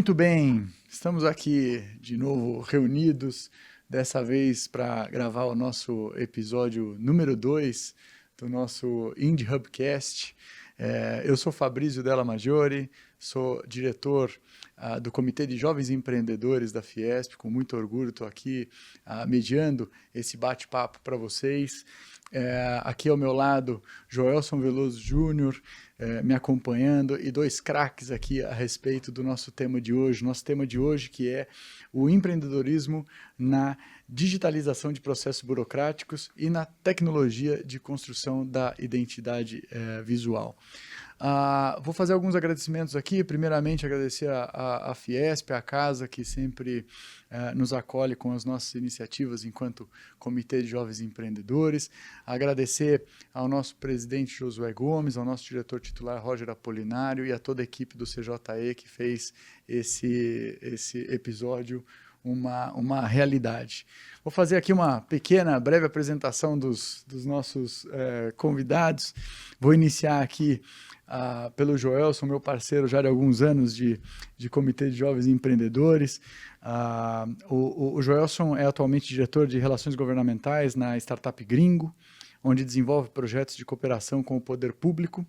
Muito bem, estamos aqui de novo reunidos, dessa vez para gravar o nosso episódio número 2 do nosso Indie Hubcast. Eu sou Fabrício Della Maggiore, sou diretor do Comitê de Jovens Empreendedores da Fiesp. Com muito orgulho estou aqui mediando esse bate-papo para vocês. Aqui ao meu lado, Joelson Veloso Júnior, me acompanhando, e dois craques aqui a respeito do nosso tema de hoje. Nosso tema de hoje, que é o empreendedorismo na digitalização de processos burocráticos e na tecnologia de construção da identidade visual. Vou fazer alguns agradecimentos aqui. Primeiramente, agradecer a Fiesp, a casa que sempre nos acolhe com as nossas iniciativas enquanto Comitê de Jovens Empreendedores. Agradecer ao nosso presidente Josué Gomes, ao nosso diretor titular Roger Apolinário e a toda a equipe do CJE que fez esse episódio uma realidade. Vou fazer aqui uma pequena, breve apresentação dos nossos convidados. Vou iniciar aqui pelo Joelson, meu parceiro já de alguns anos de Comitê de Jovens Empreendedores. O Joelson é atualmente diretor de Relações Governamentais na Startup Gringo, onde desenvolve projetos de cooperação com o poder público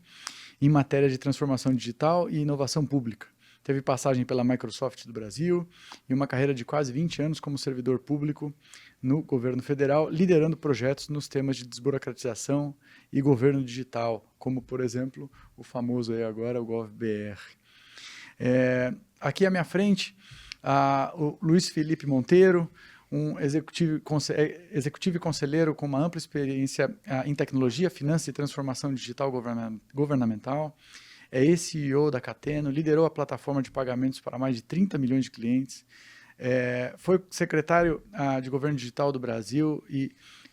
em matéria de transformação digital e inovação pública. Teve passagem pela Microsoft do Brasil e uma carreira de quase 20 anos como servidor público no governo federal, liderando projetos nos temas de desburocratização e governo digital, como, por exemplo, o famoso aí agora, o GovBR. Aqui à minha frente, o Luiz Felipe Monteiro, um executivo e conselheiro com uma ampla experiência em tecnologia, finanças e transformação digital governamental. É CEO da Cateno, liderou a plataforma de pagamentos para mais de 30 milhões de clientes, foi secretário de Governo Digital do Brasil e,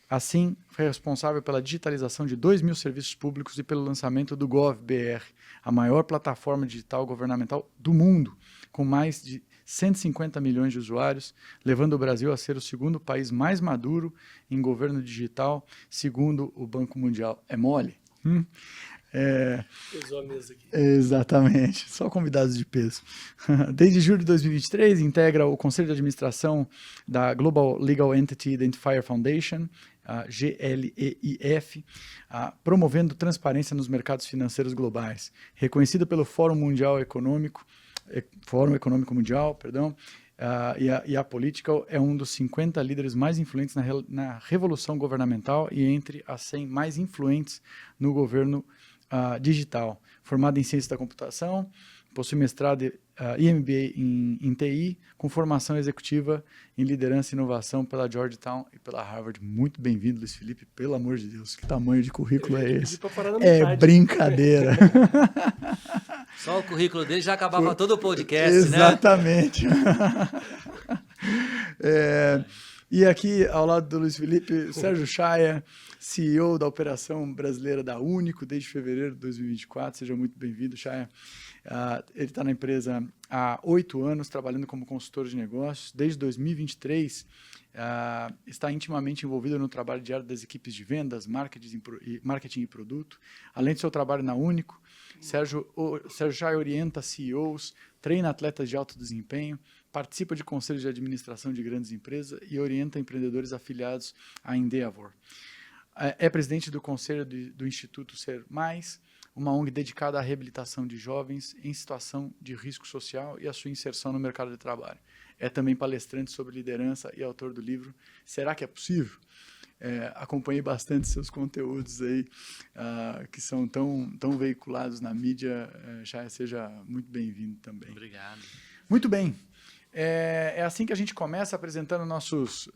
assim, foi responsável pela digitalização de 2.000 serviços públicos e pelo lançamento do GovBR, a maior plataforma digital governamental do mundo, com mais de 150 milhões de usuários, levando o Brasil a ser o segundo país mais maduro em governo digital, segundo o Banco Mundial. É mole? Pesou a mesa aqui. Exatamente, só convidados de peso. Desde julho de 2023, integra o Conselho de Administração da Global Legal Entity Identifier Foundation, a GLEIF, promovendo transparência nos mercados financeiros globais. Reconhecida pelo Fórum Econômico Mundial, e a Political é um dos 50 líderes mais influentes na revolução governamental e entre as 100 mais influentes no governo digital. Formado em Ciências da Computação, possui mestrado e MBA em TI, com formação executiva em Liderança e Inovação pela Georgetown e pela Harvard. Muito bem-vindo, Luiz Felipe. Pelo amor de Deus, que tamanho de currículo é esse? É brincadeira. Só o currículo dele já acabava todo o podcast, Exatamente. Né? E aqui, ao lado do Luiz Felipe, Sérgio Chaia, CEO da Operação Brasileira da Único, desde fevereiro de 2024. Seja muito bem-vindo, Chaia. Ele está na empresa há 8 anos, trabalhando como consultor de negócios. Desde 2023, está intimamente envolvido no trabalho diário das equipes de vendas, marketing e produto. Além do seu trabalho na Único, Sérgio Chaia orienta CEOs, treina atletas de alto desempenho, participa de conselhos de administração de grandes empresas e orienta empreendedores afiliados à Endeavor. É presidente do conselho do Instituto Ser Mais, uma ONG dedicada à reabilitação de jovens em situação de risco social e à sua inserção no mercado de trabalho. É também palestrante sobre liderança e autor do livro Será que é Possível? Acompanhei bastante seus conteúdos aí, que são tão veiculados na mídia. Já seja muito bem-vindo também. Obrigado. Muito bem. É assim que a gente começa apresentando nossos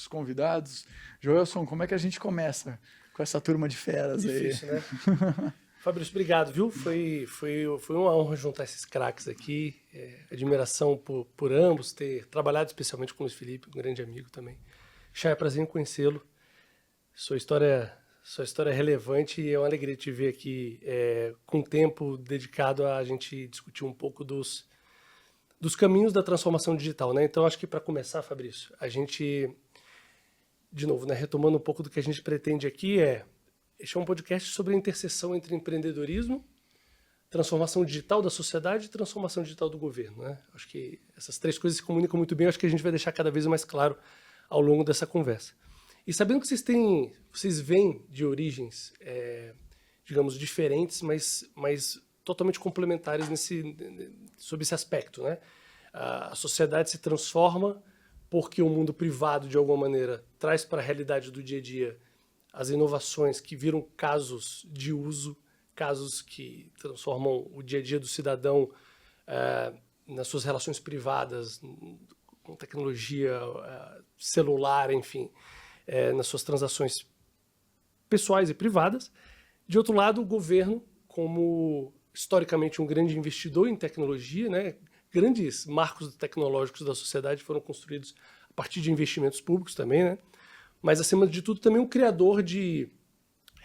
convidados. Joelson, como é que a gente começa com essa turma de feras aí? Difícil, né? Fabrício, obrigado, viu? Foi uma honra juntar esses craques aqui. Admiração por ambos, ter trabalhado especialmente com o Luiz Felipe, um grande amigo também. Chaia, é prazer em conhecê-lo. Sua história é relevante e é uma alegria te ver aqui com tempo dedicado a gente discutir um pouco dos caminhos da transformação digital, né? Então, acho que para começar, Fabrício, a gente, de novo, né, retomando um pouco do que a gente pretende aqui, este é um podcast sobre a interseção entre empreendedorismo, transformação digital da sociedade e transformação digital do governo, né? Acho que essas três coisas se comunicam muito bem, acho que a gente vai deixar cada vez mais claro ao longo dessa conversa. E sabendo que vocês vêm de origens, digamos, diferentes, mas totalmente complementares sob esse aspecto, né? A sociedade se transforma porque o mundo privado, de alguma maneira, traz para a realidade do dia a dia as inovações que viram casos de uso, casos que transformam o dia a dia do cidadão nas suas relações privadas, com tecnologia celular, enfim, nas suas transações pessoais e privadas. De outro lado, o governo, como historicamente um grande investidor em tecnologia, né, grandes marcos tecnológicos da sociedade foram construídos a partir de investimentos públicos também, né, mas, acima de tudo, também um criador de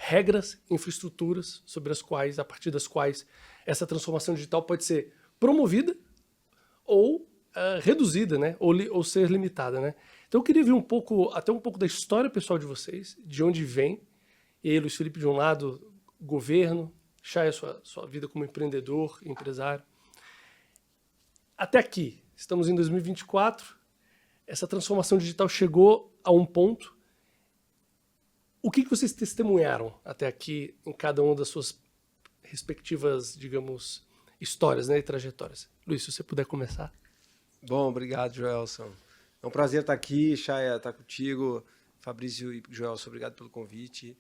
regras, infraestruturas a partir das quais essa transformação digital pode ser promovida ou reduzida, né? Ou ser limitada, né? Então eu queria ver até um pouco da história pessoal de vocês, de onde vem. E aí, Luiz Felipe, de um lado, governo, Chay, sua vida como empreendedor, empresário. Até aqui, estamos em 2024, essa transformação digital chegou a um ponto. O que vocês testemunharam até aqui em cada uma das suas respectivas, digamos, histórias, né, e trajetórias? Luiz, se você puder começar. Bom, obrigado, Joelson. É um prazer estar aqui, Chay, estar contigo. Fabrício e Joelson, obrigado pelo convite.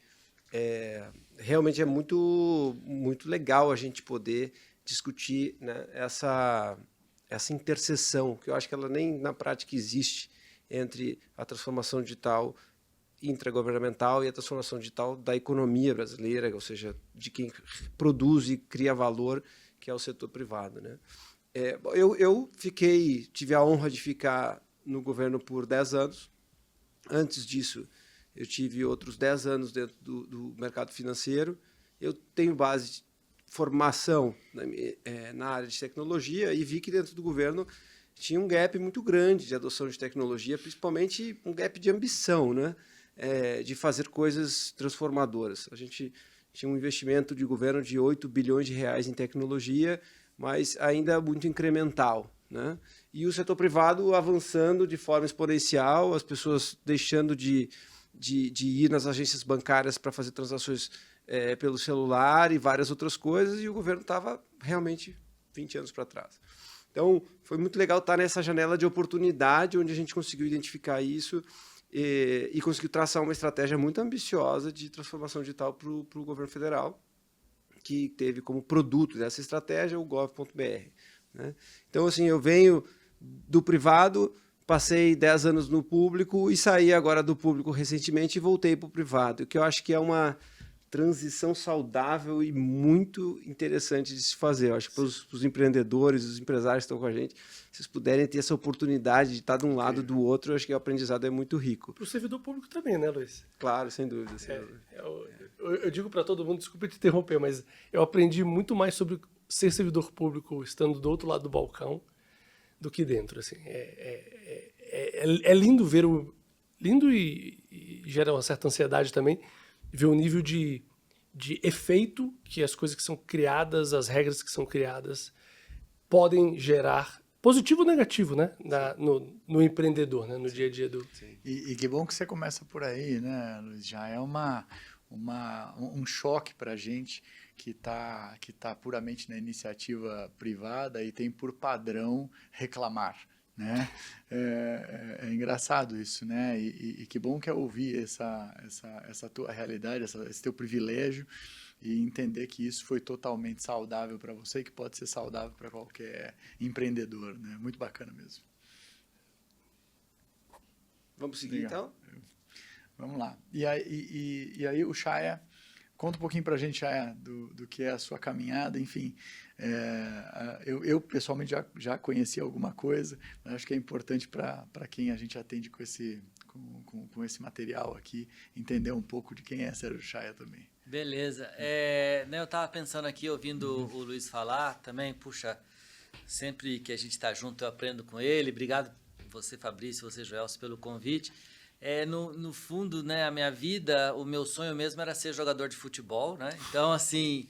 Realmente é muito, muito legal a gente poder discutir, né, essa interseção, que eu acho que ela nem na prática existe, entre a transformação digital intragovernamental e a transformação digital da economia brasileira, ou seja, de quem produz e cria valor, que é o setor privado, né? Eu tive a honra de ficar no governo por 10 anos. Antes disso, eu tive outros 10 anos dentro do mercado financeiro. Eu tenho base de formação na área de tecnologia e vi que dentro do governo tinha um gap muito grande de adoção de tecnologia, principalmente um gap de ambição, né? De fazer coisas transformadoras. A gente tinha um investimento de governo de 8 bilhões de reais em tecnologia, mas ainda muito incremental, né? E o setor privado avançando de forma exponencial, as pessoas deixando de ir nas agências bancárias para fazer transações pelo celular e várias outras coisas, e o governo estava realmente 20 anos para trás. Então, foi muito legal estar nessa janela de oportunidade, onde a gente conseguiu identificar isso e conseguiu traçar uma estratégia muito ambiciosa de transformação digital para o governo federal, que teve como produto dessa estratégia o gov.br, né? Então, assim, eu venho do privado, passei 10 anos no público e saí agora do público recentemente e voltei para o privado, que eu acho que é uma transição saudável e muito interessante de se fazer. Eu acho que para os empreendedores, os empresários que estão com a gente, se vocês puderem ter essa oportunidade de estar de um lado do outro, eu acho que o aprendizado é muito rico. Para o servidor público também, né, Luiz? Claro, sem dúvida. Eu digo para todo mundo, desculpa te interromper, mas eu aprendi muito mais sobre ser servidor público estando do outro lado do balcão do que dentro. Assim. É lindo ver lindo e gera uma certa ansiedade também, ver o nível de efeito que as coisas que são criadas, as regras que são criadas, podem gerar, positivo ou negativo, né? No empreendedor, né? No dia a dia do... E que bom que você começa por aí, né, Luiz? Já é um choque para a gente que tá puramente na iniciativa privada e tem por padrão reclamar, né? É engraçado isso, né? E que bom que é ouvir essa tua realidade, esse teu privilégio e entender que isso foi totalmente saudável para você e que pode ser saudável para qualquer empreendedor, né? Muito bacana mesmo. Vamos seguir, então? Vamos lá. E aí o Chaya, conta um pouquinho para a gente, Chaya, do que é a sua caminhada, enfim. Eu pessoalmente já conheci alguma coisa, mas acho que é importante para quem a gente atende com esse material aqui, entender um pouco de quem é Sérgio Chaya também. Beleza. Eu estava pensando aqui, ouvindo o Luiz falar também, puxa, sempre que a gente está junto eu aprendo com ele. Obrigado você, Fabrício, você, Joelson, pelo convite. No fundo, né, a minha vida, o meu sonho mesmo era ser jogador de futebol, né? Então, assim,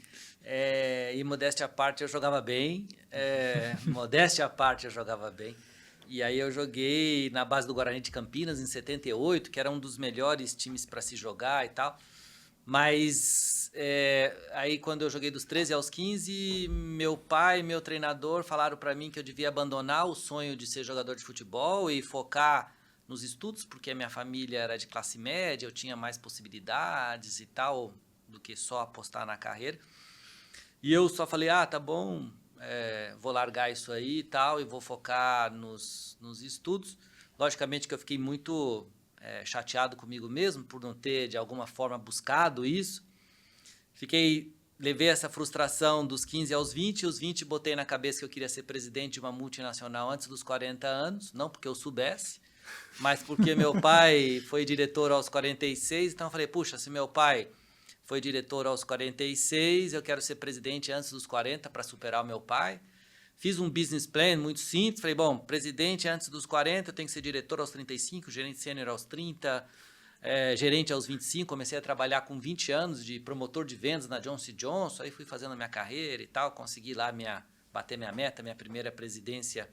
E modéstia à parte, eu jogava bem. Modéstia à parte, eu jogava bem. E aí eu joguei na base do Guarani de Campinas, em 78, que era um dos melhores times para se jogar e tal. Mas aí quando eu joguei dos 13 aos 15, meu pai e meu treinador falaram para mim que eu devia abandonar o sonho de ser jogador de futebol e focar nos estudos, porque a minha família era de classe média, eu tinha mais possibilidades e tal, do que só apostar na carreira. E eu só falei, tá bom, vou largar isso aí e tal, e vou focar nos estudos. Logicamente que eu fiquei muito chateado comigo mesmo, por não ter, de alguma forma, buscado isso. Levei essa frustração dos 15 aos 20, os 20 botei na cabeça que eu queria ser presidente de uma multinacional antes dos 40 anos, não porque eu soubesse, mas porque meu pai foi diretor aos 46, então eu falei, puxa, se meu pai foi diretor aos 46, eu quero ser presidente antes dos 40 para superar o meu pai. Fiz um business plan muito simples, falei, bom, presidente antes dos 40, eu tenho que ser diretor aos 35, gerente sênior aos 30, gerente aos 25, comecei a trabalhar com 20 anos de promotor de vendas na Johnson & Johnson, aí fui fazendo a minha carreira e tal, consegui lá bater minha meta, minha primeira presidência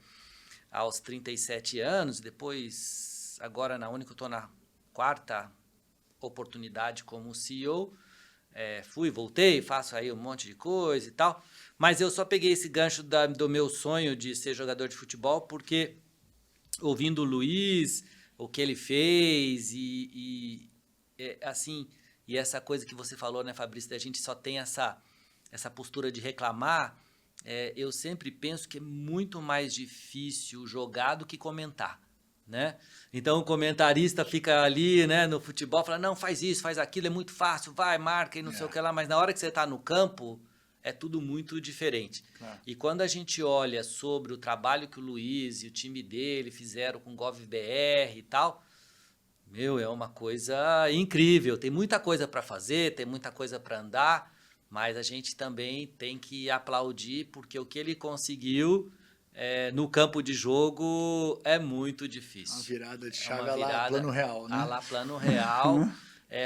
aos 37 anos, depois, agora na Única, eu estou na 4ª oportunidade como CEO, fui, voltei, faço aí um monte de coisa e tal, mas eu só peguei esse gancho do meu sonho de ser jogador de futebol porque, ouvindo o Luiz, o que ele fez e essa coisa que você falou, né, Fabrício, da gente só tem essa postura de reclamar, eu sempre penso que é muito mais difícil jogar do que comentar, né? Então o comentarista fica ali, né, no futebol, fala, não, faz isso, faz aquilo, é muito fácil, vai, marca e não sei o que lá, mas na hora que você está no campo, é tudo muito diferente. Claro. E quando a gente olha sobre o trabalho que o Luiz e o time dele fizeram com o GovBR e tal, é uma coisa incrível, tem muita coisa para fazer, tem muita coisa para andar, mas a gente também tem que aplaudir, porque o que ele conseguiu no campo de jogo é muito difícil. Uma virada de chave lá plano real, né? Lá plano real,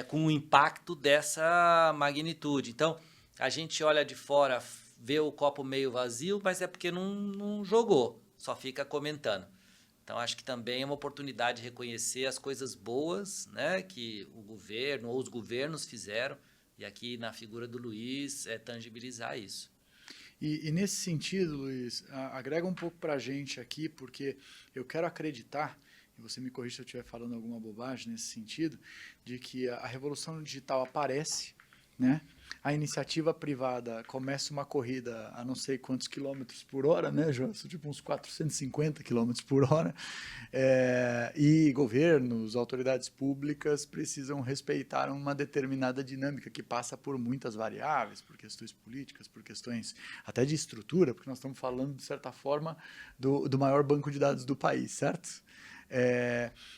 com um impacto dessa magnitude. Então, a gente olha de fora, vê o copo meio vazio, mas é porque não jogou, só fica comentando. Então, acho que também é uma oportunidade de reconhecer as coisas boas, né, que o governo ou os governos fizeram, e aqui na figura do Luiz tangibilizar isso. E nesse sentido, Luiz, agrega um pouco para a gente aqui, porque eu quero acreditar, e você me corrija se eu estiver falando alguma bobagem nesse sentido, de que a revolução digital aparece, né? A iniciativa privada começa uma corrida a não sei quantos quilômetros por hora, né, João? Tipo uns 450 quilômetros por hora. E governos, autoridades públicas precisam respeitar uma determinada dinâmica que passa por muitas variáveis, por questões políticas, por questões até de estrutura, porque nós estamos falando, de certa forma, do maior banco de dados do país, certo?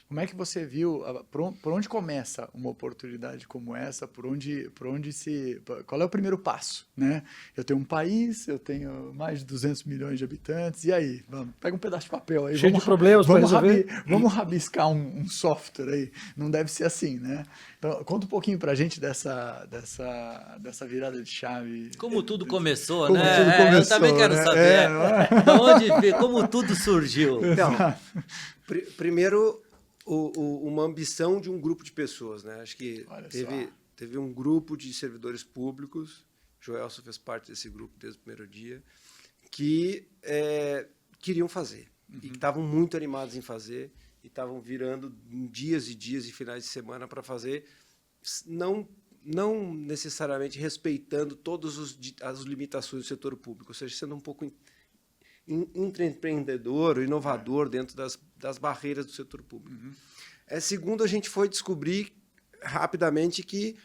Como é que você viu, por onde começa uma oportunidade como essa, qual é o primeiro passo, né? Eu tenho um país, eu tenho mais de 200 milhões de habitantes, e aí? Pega um pedaço de papel aí. Cheio de problemas para resolver. Vamos rabiscar um software aí, não deve ser assim, né? Então, conta um pouquinho pra gente dessa virada de chave. Como tudo começou, como né? Tudo começou, eu também quero saber. Como tudo surgiu. Então, primeiro, uma ambição de um grupo de pessoas, né? Acho que teve um grupo de servidores públicos, Joelson fez parte desse grupo desde o primeiro dia, que queriam fazer, e que estavam muito animados em fazer, e estavam virando dias e dias e finais de semana para fazer, não necessariamente respeitando todas as limitações do setor público, ou seja, sendo um pouco empreendedor, inovador dentro das barreiras do setor público. Segundo, a gente foi descobrir rapidamente que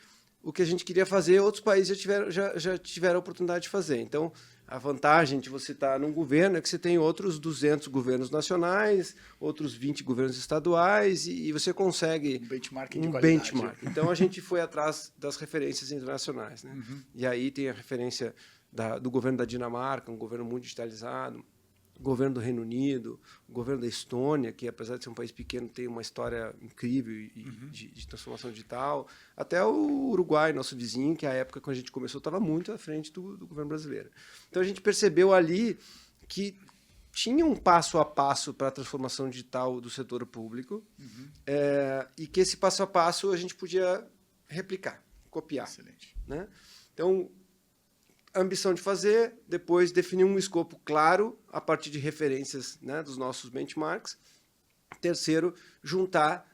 o que a gente queria fazer, outros países já tiveram a oportunidade de fazer. Então, a vantagem de você estar num governo é que você tem outros 200 governos nacionais, outros 20 governos estaduais, e você consegue um benchmarking de qualidade. Benchmark. Então, a gente foi atrás das referências internacionais, né? E aí tem a referência do governo da Dinamarca, um governo muito digitalizado, o governo do Reino Unido, o governo da Estônia, que apesar de ser um país pequeno tem uma história incrível de transformação digital, até o Uruguai, nosso vizinho, que à época quando a gente começou estava muito à frente do governo brasileiro. Então a gente percebeu ali que tinha um passo a passo para a transformação digital do setor público, e que esse passo a passo a gente podia replicar, copiar. Excelente. Né? Então, a ambição de fazer, depois definir um escopo claro a partir de referências, né, dos nossos benchmarks. Terceiro, juntar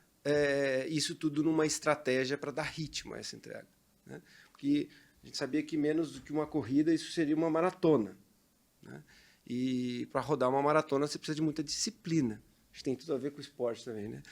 isso tudo numa estratégia para dar ritmo a essa entrega. Né? Porque a gente sabia que menos do que uma corrida, isso seria uma maratona. Né? E para rodar uma maratona, você precisa de muita disciplina. Acho que tem tudo a ver com o esporte também, né?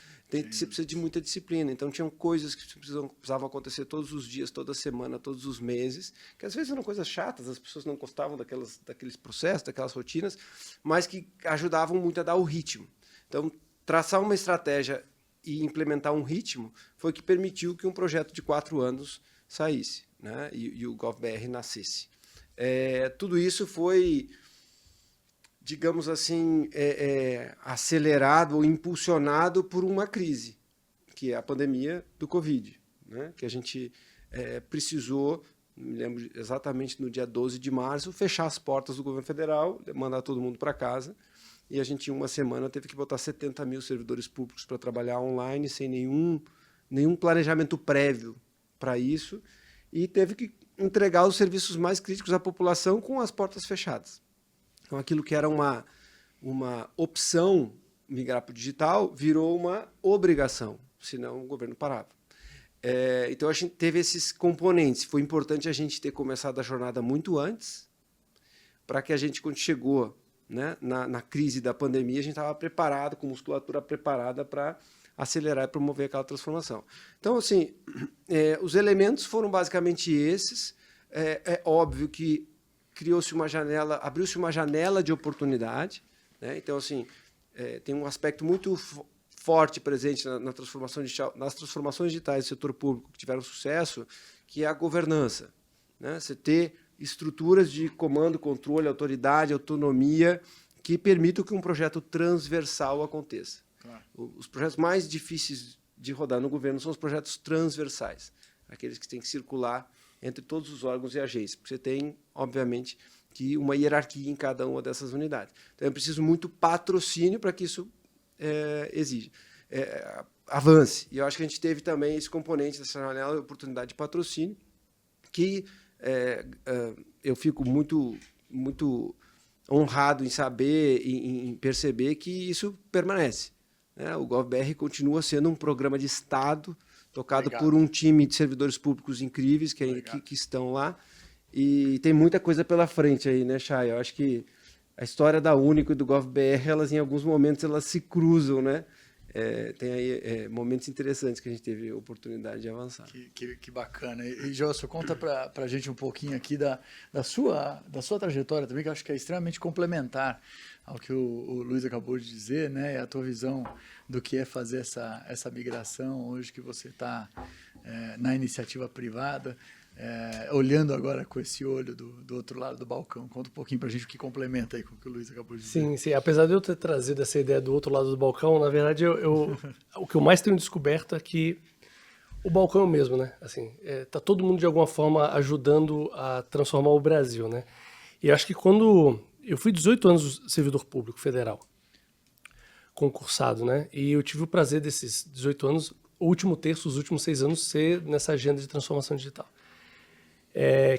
Você precisa de muita disciplina. Então, tinham coisas que precisavam acontecer todos os dias, toda semana, todos os meses, que às vezes eram coisas chatas, as pessoas não gostavam daqueles processos, daquelas rotinas, mas que ajudavam muito a dar o ritmo. Então, traçar uma estratégia e implementar um ritmo foi o que permitiu que um projeto de 4 anos saísse, né? E o GovBR nascesse. Tudo isso foi, digamos assim, acelerado ou impulsionado por uma crise, que é a pandemia do Covid, né? Que a gente precisou, me lembro exatamente no dia 12 de março, fechar as portas do governo federal, mandar todo mundo para casa, e a gente, em uma semana, teve que botar 70 mil servidores públicos para trabalhar online, sem nenhum planejamento prévio para isso, e teve que entregar os serviços mais críticos à população com as portas fechadas. Então, aquilo que era uma opção migrar para o digital virou uma obrigação, senão o governo parava. Então, a gente teve esses componentes. Foi importante a gente ter começado a jornada muito antes, para que a gente, quando chegou, né, na crise da pandemia, a gente estava preparado, com musculatura preparada para acelerar e promover aquela transformação. Então, assim, os elementos foram basicamente esses. É óbvio que abriu-se uma janela de oportunidade, né? Então, assim, tem um aspecto muito forte presente nas transformações digitais do setor público que tiveram sucesso, que é a governança, né? Você ter estruturas de comando, controle, autoridade, autonomia, que permitam que um projeto transversal aconteça. Claro. Os projetos mais difíceis de rodar no governo são os projetos transversais, aqueles que têm que circular entre todos os órgãos e agências, porque você tem, obviamente, que uma hierarquia em cada uma dessas unidades. Então, é preciso muito patrocínio para que isso avance. E eu acho que a gente teve também esse componente dessa janela de oportunidade de patrocínio, que eu fico muito, muito honrado em saber, em perceber que isso permanece. Né? O GovBR continua sendo um programa de Estado, tocado por um time de servidores públicos incríveis que estão lá. E tem muita coisa pela frente aí, né, Chay? Eu acho que a história da Único e do GovBR, elas em alguns momentos elas se cruzam, né? Tem aí momentos interessantes que a gente teve a oportunidade de avançar. Que bacana. E Joelson, conta para a gente um pouquinho aqui da sua trajetória também, que eu acho que é extremamente complementar ao que o Luiz acabou de dizer, né? A tua visão do que é fazer essa migração hoje que você está na iniciativa privada, olhando agora com esse olho do outro lado do balcão. Conta um pouquinho para a gente o que complementa aí com o que o Luiz acabou de dizer. Sim. Apesar de eu ter trazido essa ideia do outro lado do balcão, na verdade, o que eu mais tenho descoberto é que o balcão é o mesmo, né? Assim, tá todo mundo, de alguma forma, ajudando a transformar o Brasil, né? E eu acho que quando... Eu fui 18 anos servidor público federal, concursado, né? E eu tive o prazer desses 18 anos, o último terço, os últimos 6 anos, ser nessa agenda de transformação digital.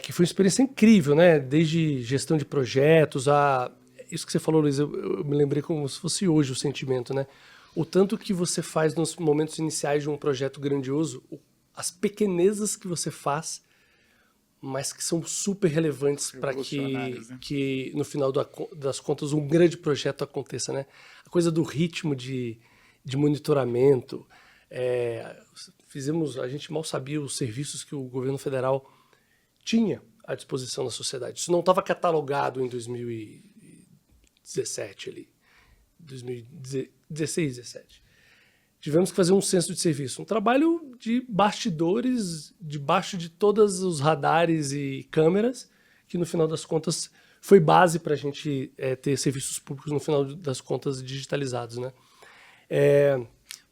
Que foi uma experiência incrível, né? Desde gestão de projetos, isso que você falou, Luiz, eu me lembrei como se fosse hoje o sentimento, né? O tanto que você faz nos momentos iniciais de um projeto grandioso, as pequenezas que você faz, mas que são super relevantes para que no final das contas um grande projeto aconteça, né? A coisa do ritmo de monitoramento, a gente mal sabia os serviços que o governo federal tinha à disposição da sociedade. Isso não estava catalogado em 2017 ali, 2016, 2017. Tivemos que fazer um censo de serviço, um trabalho de bastidores, debaixo de todos os radares e câmeras, que no final das contas foi base para a gente ter serviços públicos, no final das contas, digitalizados, né?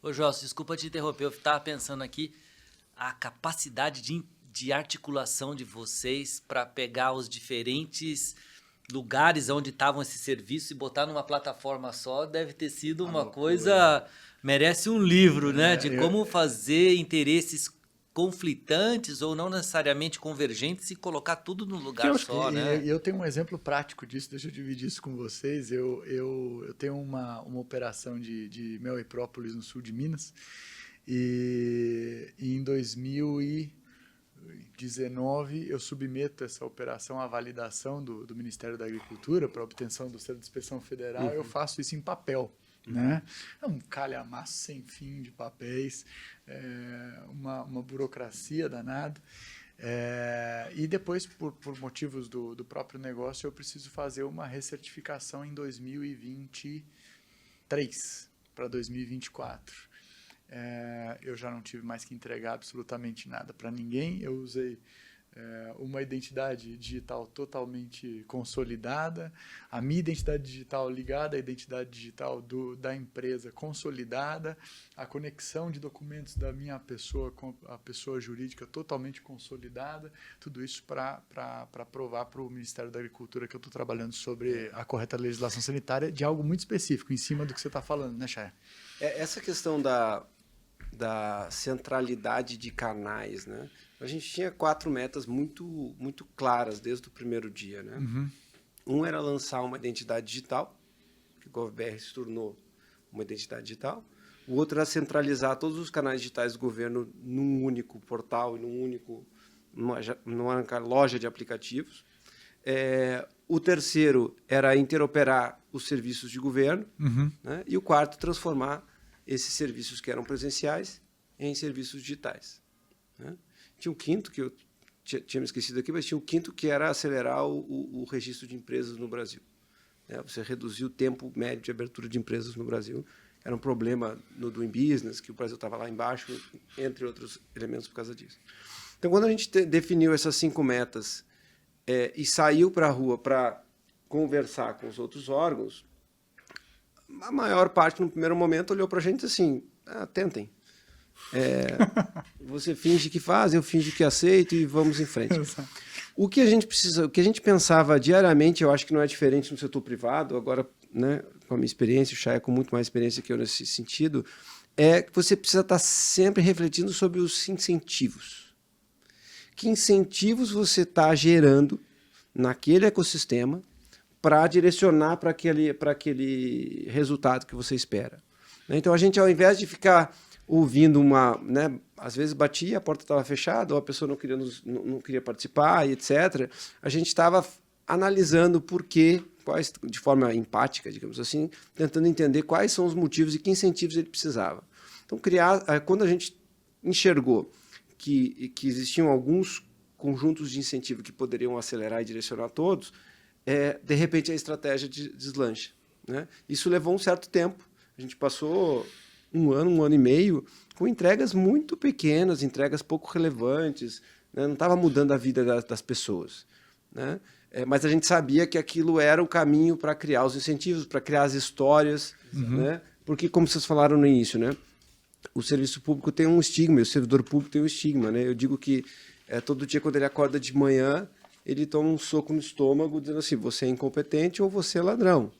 Ô, Joelson, desculpa te interromper, eu estava pensando aqui a capacidade de articulação de vocês para pegar os diferentes lugares onde estavam esses serviços e botar numa plataforma só, deve ter sido uma coisa... Merece um livro, né? De como fazer interesses conflitantes ou não necessariamente convergentes e colocar tudo num lugar só, né? E eu tenho um exemplo prático disso, deixa eu dividir isso com vocês. Eu tenho uma operação de mel e própolis no sul de Minas e em 2019 eu submeto essa operação à validação do Ministério da Agricultura para obtenção do selo de inspeção federal. Eu faço isso em papel. Né? É um calhamaço sem fim de papéis, uma burocracia danada. E depois, por motivos do próprio negócio, eu preciso fazer uma recertificação em 2023 para 2024. Eu já não tive mais que entregar absolutamente nada para ninguém. Eu usei uma identidade digital totalmente consolidada, a minha identidade digital ligada à identidade digital da empresa consolidada, a conexão de documentos da minha pessoa com a pessoa jurídica totalmente consolidada, tudo isso para provar para o Ministério da Agricultura que eu estou trabalhando sobre a correta legislação sanitária de algo muito específico, em cima do que você está falando, né, Chay? Essa questão da centralidade de canais, né? A gente tinha 4 metas muito claras desde o primeiro dia, né? Um era lançar uma identidade digital, que o GovBR se tornou uma identidade digital. O outro era centralizar todos os canais digitais do governo num único portal e numa loja de aplicativos. O terceiro era interoperar os serviços de governo, né? E o quarto, transformar esses serviços que eram presenciais em serviços digitais, né? Tinha um quinto, que eu tinha me esquecido aqui, mas tinha um quinto que era acelerar o registro de empresas no Brasil. Você reduzir o tempo médio de abertura de empresas no Brasil. Era um problema no Doing Business, que o Brasil estava lá embaixo, entre outros elementos por causa disso. Então, quando a gente definiu essas 5 metas e saiu para a rua para conversar com os outros órgãos, a maior parte, no primeiro momento, olhou para a gente assim, tentem. Você finge que faz, eu finge que aceito e vamos em frente. O que a gente precisa, o que a gente pensava diariamente, eu acho que não é diferente no setor privado, agora, né, com a minha experiência, o Chay com muito mais experiência que eu nesse sentido, é que você precisa estar sempre refletindo sobre os incentivos. Que incentivos você está gerando naquele ecossistema para direcionar para aquele resultado que você espera. Então, a gente, ao invés de ficar ouvindo né, às vezes batia, a porta estava fechada, ou a pessoa não queria participar, e etc., a gente estava analisando por quê, de forma empática, digamos assim, tentando entender quais são os motivos e que incentivos ele precisava. Então, quando a gente enxergou que existiam alguns conjuntos de incentivo que poderiam acelerar e direcionar todos, de repente a estratégia deslancha, né? Isso levou um certo tempo. A gente passou um ano e meio com entregas muito pequenas, entregas pouco relevantes, né? Não estava mudando a vida das pessoas, né? Mas a gente sabia que aquilo era o caminho para criar os incentivos, para criar as histórias, né? Porque, como vocês falaram no início, né? O serviço público tem um estigma, e o servidor público tem um estigma, né? Eu digo que todo dia, quando ele acorda de manhã, ele toma um soco no estômago dizendo assim, você é incompetente ou você é ladrão.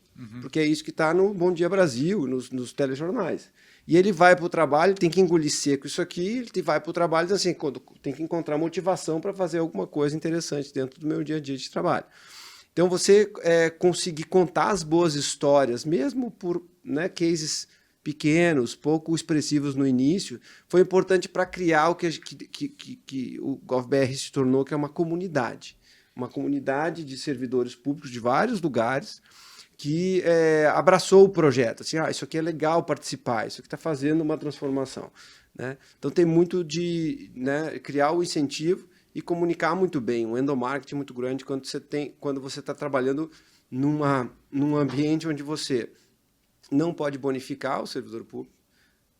Porque é isso que está no Bom Dia Brasil, nos telejornais. E ele vai para o trabalho, tem que engolir seco isso aqui, ele vai para o trabalho e diz assim, tem que encontrar motivação para fazer alguma coisa interessante dentro do meu dia a dia de trabalho. Então, você conseguir contar as boas histórias, mesmo por, né, cases pequenos, pouco expressivos no início, foi importante para criar o que o GovBR se tornou, que é uma comunidade de servidores públicos de vários lugares, que abraçou o projeto, assim, isso aqui é legal participar, isso aqui está fazendo uma transformação, né? Então tem muito de, né, criar o incentivo e comunicar muito bem, um endomarketing muito grande quando você está trabalhando num ambiente onde você não pode bonificar o servidor público,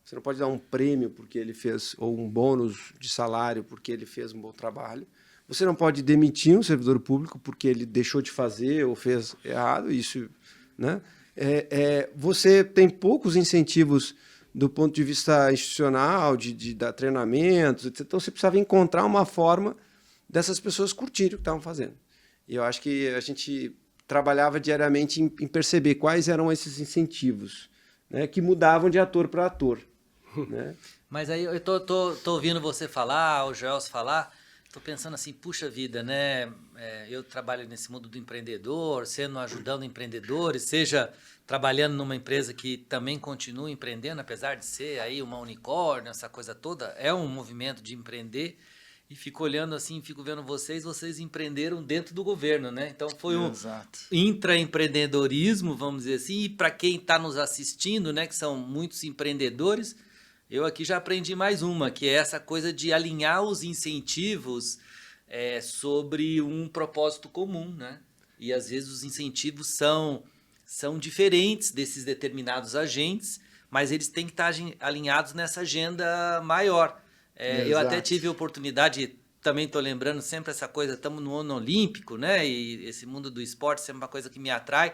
você não pode dar um prêmio porque ele fez, ou um bônus de salário porque ele fez um bom trabalho, Você não pode demitir um servidor público porque ele deixou de fazer ou fez errado, isso, né? Você tem poucos incentivos do ponto de vista institucional, de dar treinamentos, etc. Então você precisava encontrar uma forma dessas pessoas curtirem o que estavam fazendo. E eu acho que a gente trabalhava diariamente em perceber quais eram esses incentivos, né, que mudavam de ator para ator. Né? Mas aí eu tô ouvindo você falar, o Joelson falar, tô pensando assim, puxa vida, né? Eu trabalho nesse mundo do empreendedor, ajudando empreendedores, seja trabalhando numa empresa que também continua empreendendo, apesar de ser aí uma unicórnio, essa coisa toda, é um movimento de empreender. E fico olhando assim, fico vendo vocês empreenderam dentro do governo, né? Então foi um intraempreendedorismo, vamos dizer assim, e para quem está nos assistindo, né, que são muitos empreendedores, eu aqui já aprendi mais uma, que é essa coisa de alinhar os incentivos sobre um propósito comum, né? E às vezes os incentivos são diferentes desses determinados agentes, mas eles têm que estar alinhados nessa agenda maior. Eu até tive a oportunidade, também estou lembrando sempre essa coisa, estamos no ano olímpico, né? E esse mundo do esporte é sempre uma coisa que me atrai.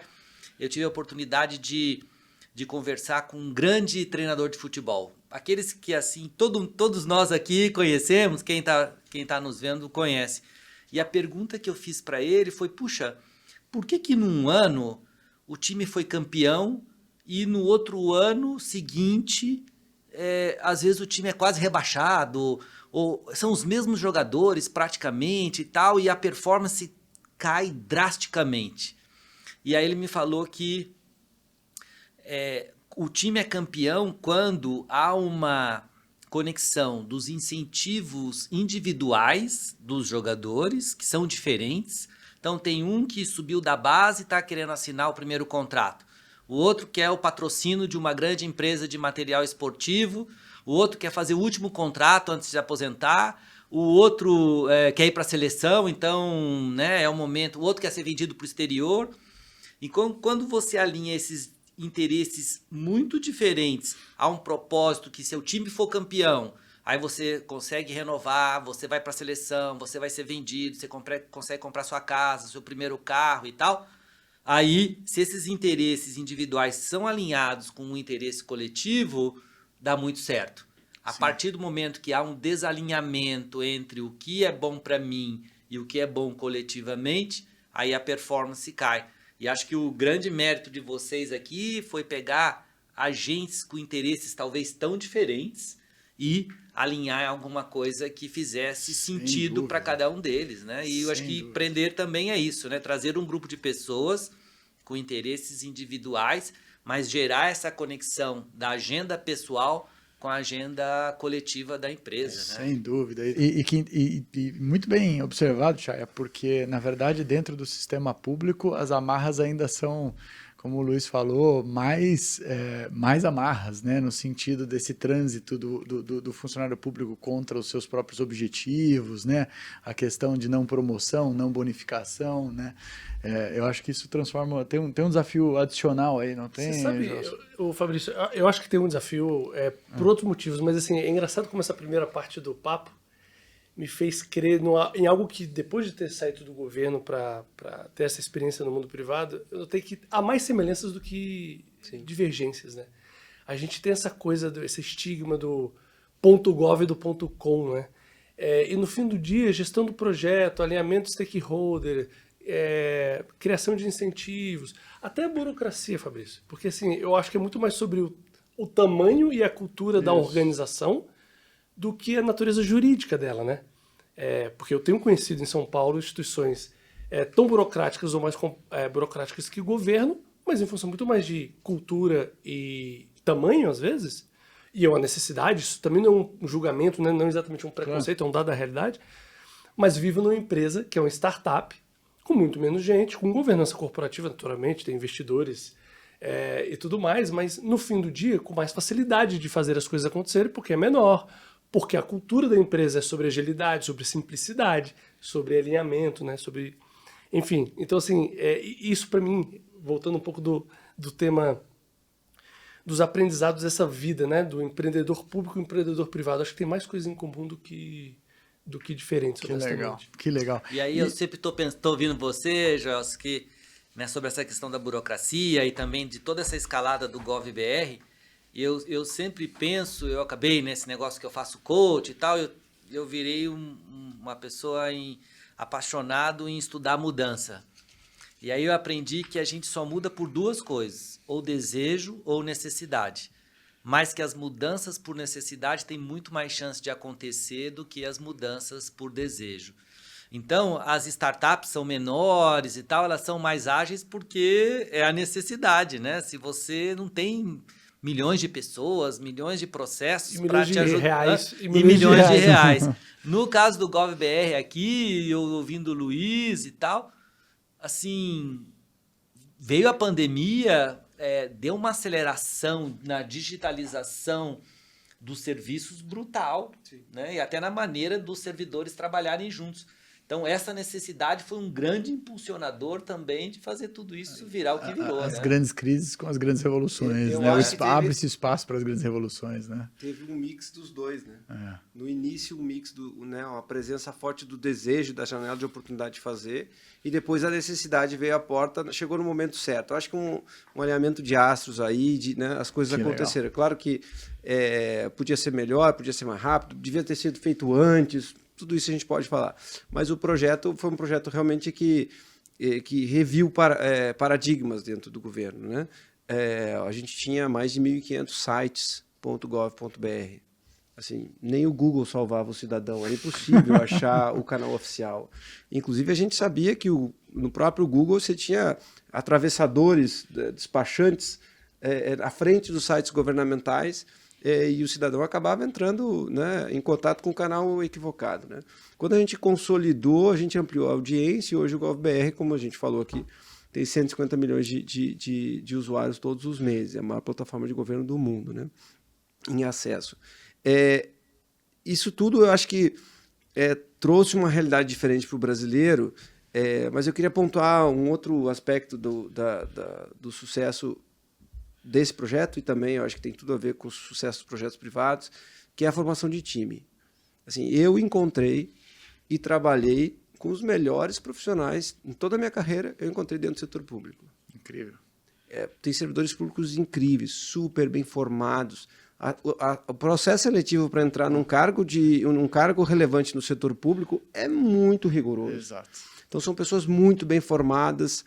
Eu tive a oportunidade de conversar com um grande treinador de futebol. Aqueles que, assim, todos nós aqui conhecemos, quem tá nos vendo conhece. E a pergunta que eu fiz para ele foi, puxa, por que num ano o time foi campeão e no outro ano seguinte... às vezes o time é quase rebaixado, ou são os mesmos jogadores praticamente e tal, e a performance cai drasticamente. E aí ele me falou que o time é campeão quando há uma conexão dos incentivos individuais dos jogadores, que são diferentes. Então tem um que subiu da base e está querendo assinar o primeiro contrato. O outro quer o patrocínio de uma grande empresa de material esportivo, o outro quer fazer o último contrato antes de aposentar, o outro quer ir para a seleção, então, né, é o momento, o outro quer ser vendido para o exterior. E quando você alinha esses interesses muito diferentes a um propósito que seu time for campeão, aí você consegue renovar, você vai para a seleção, você vai ser vendido, você consegue comprar sua casa, seu primeiro carro e tal... Aí, se esses interesses individuais são alinhados com um interesse coletivo, dá muito certo. A partir do momento que há um desalinhamento entre o que é bom para mim e o que é bom coletivamente, aí a performance cai. E acho que o grande mérito de vocês aqui foi pegar agentes com interesses talvez tão diferentes e alinhar alguma coisa que fizesse sentido para cada um deles, né? E eu acho que empreender também é isso, né? Trazer um grupo de pessoas com interesses individuais, mas gerar essa conexão da agenda pessoal com a agenda coletiva da empresa. Né? Sem dúvida. E muito bem observado, Chaya, porque, na verdade, dentro do sistema público, as amarras ainda são, como o Luiz falou, mais amarras, né? No sentido desse trânsito do funcionário público contra os seus próprios objetivos, né? A questão de não promoção, não bonificação, né? Eu acho que isso transforma... Tem um desafio adicional aí, não tem? Você sabe, Fabrício, eu acho que tem um desafio por outros motivos, mas assim, é engraçado como essa primeira parte do papo me fez crer em algo que, depois de ter saído do governo para ter essa experiência no mundo privado, eu notei que há mais semelhanças do que divergências, né? A gente tem essa coisa, esse estigma do .gov e do .com, né? E no fim do dia, gestão do projeto, alinhamento stakeholder, criação de incentivos, até a burocracia, Fabrício. Porque assim, eu acho que é muito mais sobre o tamanho e a cultura da organização do que a natureza jurídica dela, né? Porque eu tenho conhecido em São Paulo instituições tão burocráticas ou mais burocráticas que o governo, mas em função muito mais de cultura e tamanho, às vezes, e é uma necessidade, isso também não é um julgamento, né? Não é exatamente um preconceito, é um dado da realidade, mas vivo numa empresa que é uma startup, com muito menos gente, com governança corporativa, naturalmente, tem investidores e tudo mais, mas no fim do dia, com mais facilidade de fazer as coisas acontecerem, porque é menor, porque a cultura da empresa é sobre agilidade, sobre simplicidade, sobre alinhamento, né? Sobre... Enfim, então assim, isso para mim, voltando um pouco do tema dos aprendizados dessa vida, né? Do empreendedor público e empreendedor privado, acho que tem mais coisa em comum do que do que diferentes, Que legal, honestamente. que legal. E aí eu sempre tô ouvindo você, Joelson, que né, sobre essa questão da burocracia e também de toda essa escalada do GovBR, eu sempre penso, eu acabei nesse negócio que eu faço coach e tal, eu virei uma pessoa apaixonado em estudar mudança. E aí eu aprendi que a gente só muda por duas coisas, ou desejo ou necessidade. Mas que as mudanças por necessidade têm muito mais chance de acontecer do que as mudanças por desejo. Então, as startups são menores e tal, elas são mais ágeis porque é a necessidade, né? Se você não tem milhões de pessoas, milhões de processos para te ajudar e milhões de reais. No caso do GovBR aqui, eu ouvindo o Luiz e tal, assim, veio a pandemia, deu uma aceleração na digitalização dos serviços brutal, né? E até na maneira dos servidores trabalharem juntos. Então, essa necessidade foi um grande impulsionador também de fazer tudo isso virar o que virou. As né? grandes crises com as grandes revoluções, Eu né? acho que Abre-se espaço para as grandes revoluções, né? Teve um mix dos dois, né? No início, um mix né, uma presença forte do desejo, da janela de oportunidade de fazer, e depois a necessidade veio à porta, chegou no momento certo. Eu acho que um alinhamento de astros aí, né, as coisas aconteceram. Legal. Claro que podia ser melhor, podia ser mais rápido, devia ter sido feito antes, tudo isso a gente pode falar. Mas o projeto foi um projeto realmente que reviu paradigmas dentro do governo, né? A gente tinha mais de 1.500 sites.gov.br. Assim, nem o Google salvava o cidadão, era impossível achar o canal oficial. Inclusive, a gente sabia que no próprio Google você tinha atravessadores, despachantes, à frente dos sites governamentais, e o cidadão acabava entrando, né, em contato com o canal equivocado. Né? Quando a gente consolidou, a gente ampliou a audiência, e hoje o GovBR, como a gente falou aqui, tem 150 milhões de usuários todos os meses. É a maior plataforma de governo do mundo, né, em acesso. Isso tudo eu acho que trouxe uma realidade diferente para o brasileiro, mas eu queria pontuar um outro aspecto do sucesso desse projeto, e também eu acho que tem tudo a ver com o sucesso dos projetos privados, que é a formação de time. Assim, eu encontrei e trabalhei com os melhores profissionais em toda a minha carreira, eu encontrei dentro do setor público. Incrível. Tem servidores públicos incríveis, super bem formados. O processo seletivo para entrar num cargo relevante no setor público é muito rigoroso. Exato. Então são pessoas muito bem formadas,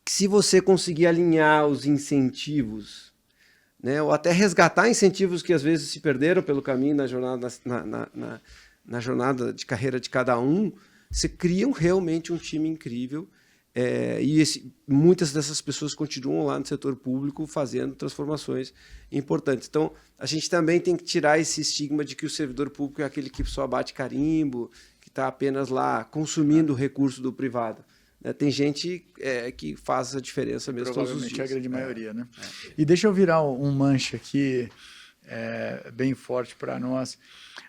que se você conseguir alinhar os incentivos, né, ou até resgatar incentivos que às vezes se perderam pelo caminho na jornada, na jornada de carreira de cada um, você cria realmente um time incrível. Muitas dessas pessoas continuam lá no setor público fazendo transformações importantes. Então, a gente também tem que tirar esse estigma de que o servidor público é aquele que só bate carimbo, que está apenas lá consumindo o recurso do privado. Tem gente que faz a diferença mesmo todos os dias. Provavelmente a grande maioria, né? E deixa eu virar um manche aqui bem forte para nós,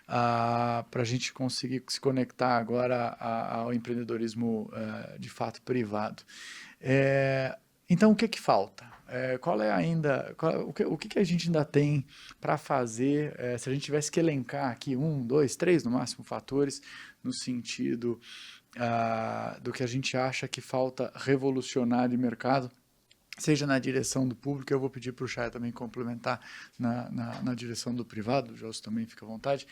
para a gente conseguir se conectar agora ao empreendedorismo de fato privado. Então, o que falta? Qual é ainda, o que a gente ainda tem para fazer, se a gente tivesse que elencar aqui 1, 2, 3 no máximo fatores, no sentido do que a gente acha que falta revolucionar de mercado, seja na direção do público, eu vou pedir para o Chay também complementar na direção do privado, o Gelson também fica à vontade.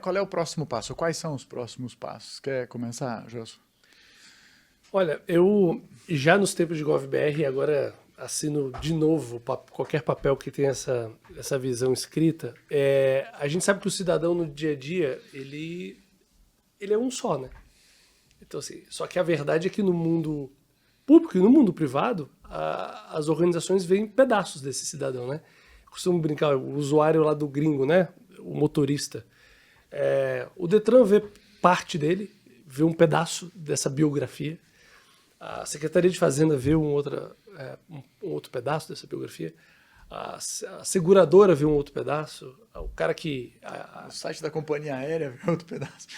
Qual é o próximo passo? Quais são os próximos passos? Quer começar, Gelson? Olha, eu já nos tempos de GovBR, agora assino de novo qualquer papel que tenha essa visão escrita, a gente sabe que o cidadão no dia a dia, ele é um só, né? Então, assim, só que a verdade é que no mundo público e no mundo privado, as organizações veem pedaços desse cidadão, né? Costumo brincar, o usuário lá do gringo, né? O motorista. O Detran vê parte dele, vê um pedaço dessa biografia. A Secretaria de Fazenda vê um outro pedaço dessa biografia. A seguradora vê um outro pedaço. O cara que... O site da companhia aérea vê outro pedaço.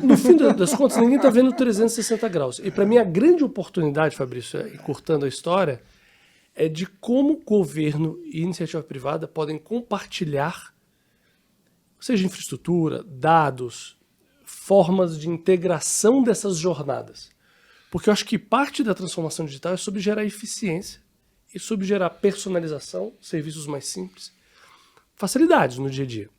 No fim das contas, ninguém está vendo 360 graus. E para mim, a grande oportunidade, Fabrício, encurtando a história, é de como governo e iniciativa privada podem compartilhar seja infraestrutura, dados, formas de integração dessas jornadas. Porque eu acho que parte da transformação digital é sobre gerar eficiência e sobre gerar personalização, serviços mais simples, facilidades no dia a dia.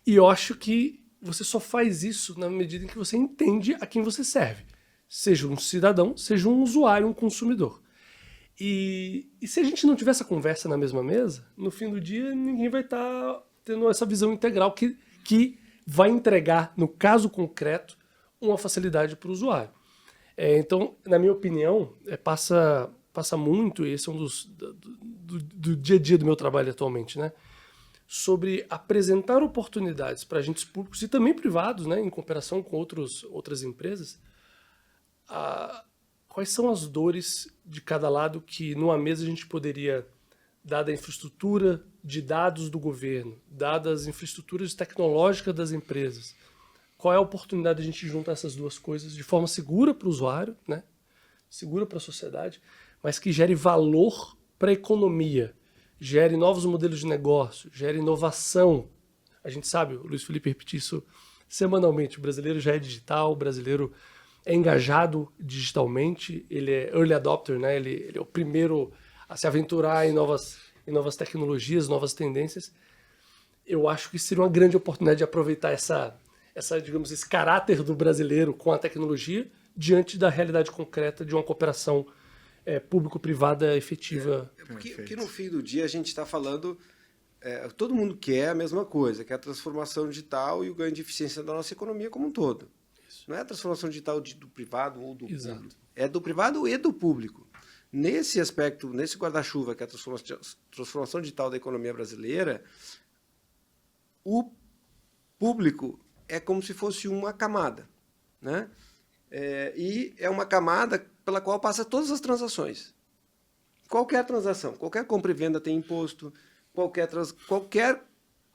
E eu acho que você só faz isso na medida em que você entende a quem você serve. Seja um cidadão, seja um usuário, um consumidor. E se a gente não tiver essa conversa na mesma mesa, no fim do dia ninguém vai estar tendo essa visão integral que vai entregar, no caso concreto, uma facilidade para o usuário. Então, na minha opinião, passa muito, e esse é um do dia a dia do meu trabalho atualmente, né? Sobre apresentar oportunidades para agentes públicos e também privados, né, em cooperação com outras empresas, quais são as dores de cada lado que numa mesa a gente poderia, dada a infraestrutura de dados do governo, dadas as infraestruturas tecnológicas das empresas, qual é a oportunidade de a gente juntar essas duas coisas de forma segura para o usuário, né, segura para a sociedade, mas que gere valor para a economia, gere novos modelos de negócio, gere inovação. A gente sabe, o Luiz Felipe repete isso semanalmente, o brasileiro já é digital, o brasileiro é engajado digitalmente, ele é early adopter, né? Ele é o primeiro a se aventurar em novas tecnologias, novas tendências. Eu acho que seria uma grande oportunidade de aproveitar digamos, esse caráter do brasileiro com a tecnologia diante da realidade concreta de uma cooperação público-privada efetiva. Porque no fim do dia a gente está falando, todo mundo quer a mesma coisa, que é a transformação digital e o ganho de eficiência da nossa economia como um todo. Isso. Não é a transformação digital do privado ou do Exato. público. É do privado e do público. Nesse aspecto, nesse guarda-chuva, que é a transformação digital da economia brasileira, o público é como se fosse uma camada, né? E é uma camada pela qual passa todas as transações. Qualquer transação, qualquer compra e venda tem imposto, qualquer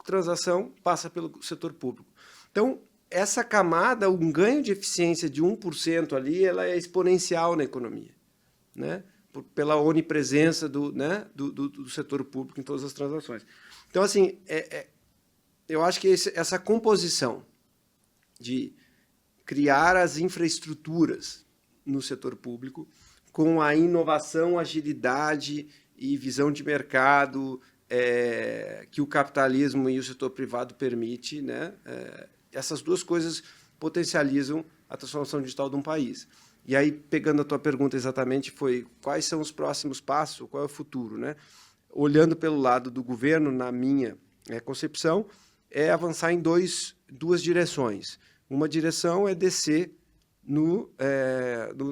transação passa pelo setor público. Então, essa camada, um ganho de eficiência de 1% ali, ela é exponencial na economia, né? Pela onipresença do setor público em todas as transações. Então, assim, eu acho que essa composição de criar as infraestruturas no setor público com a inovação, agilidade e visão de mercado que o capitalismo e o setor privado permite, né? Essas duas coisas potencializam a transformação digital de um país. E aí, pegando a tua pergunta exatamente, foi quais são os próximos passos, qual é o futuro, né? Olhando pelo lado do governo, na minha concepção, é avançar em duas direções. Uma direção é descer no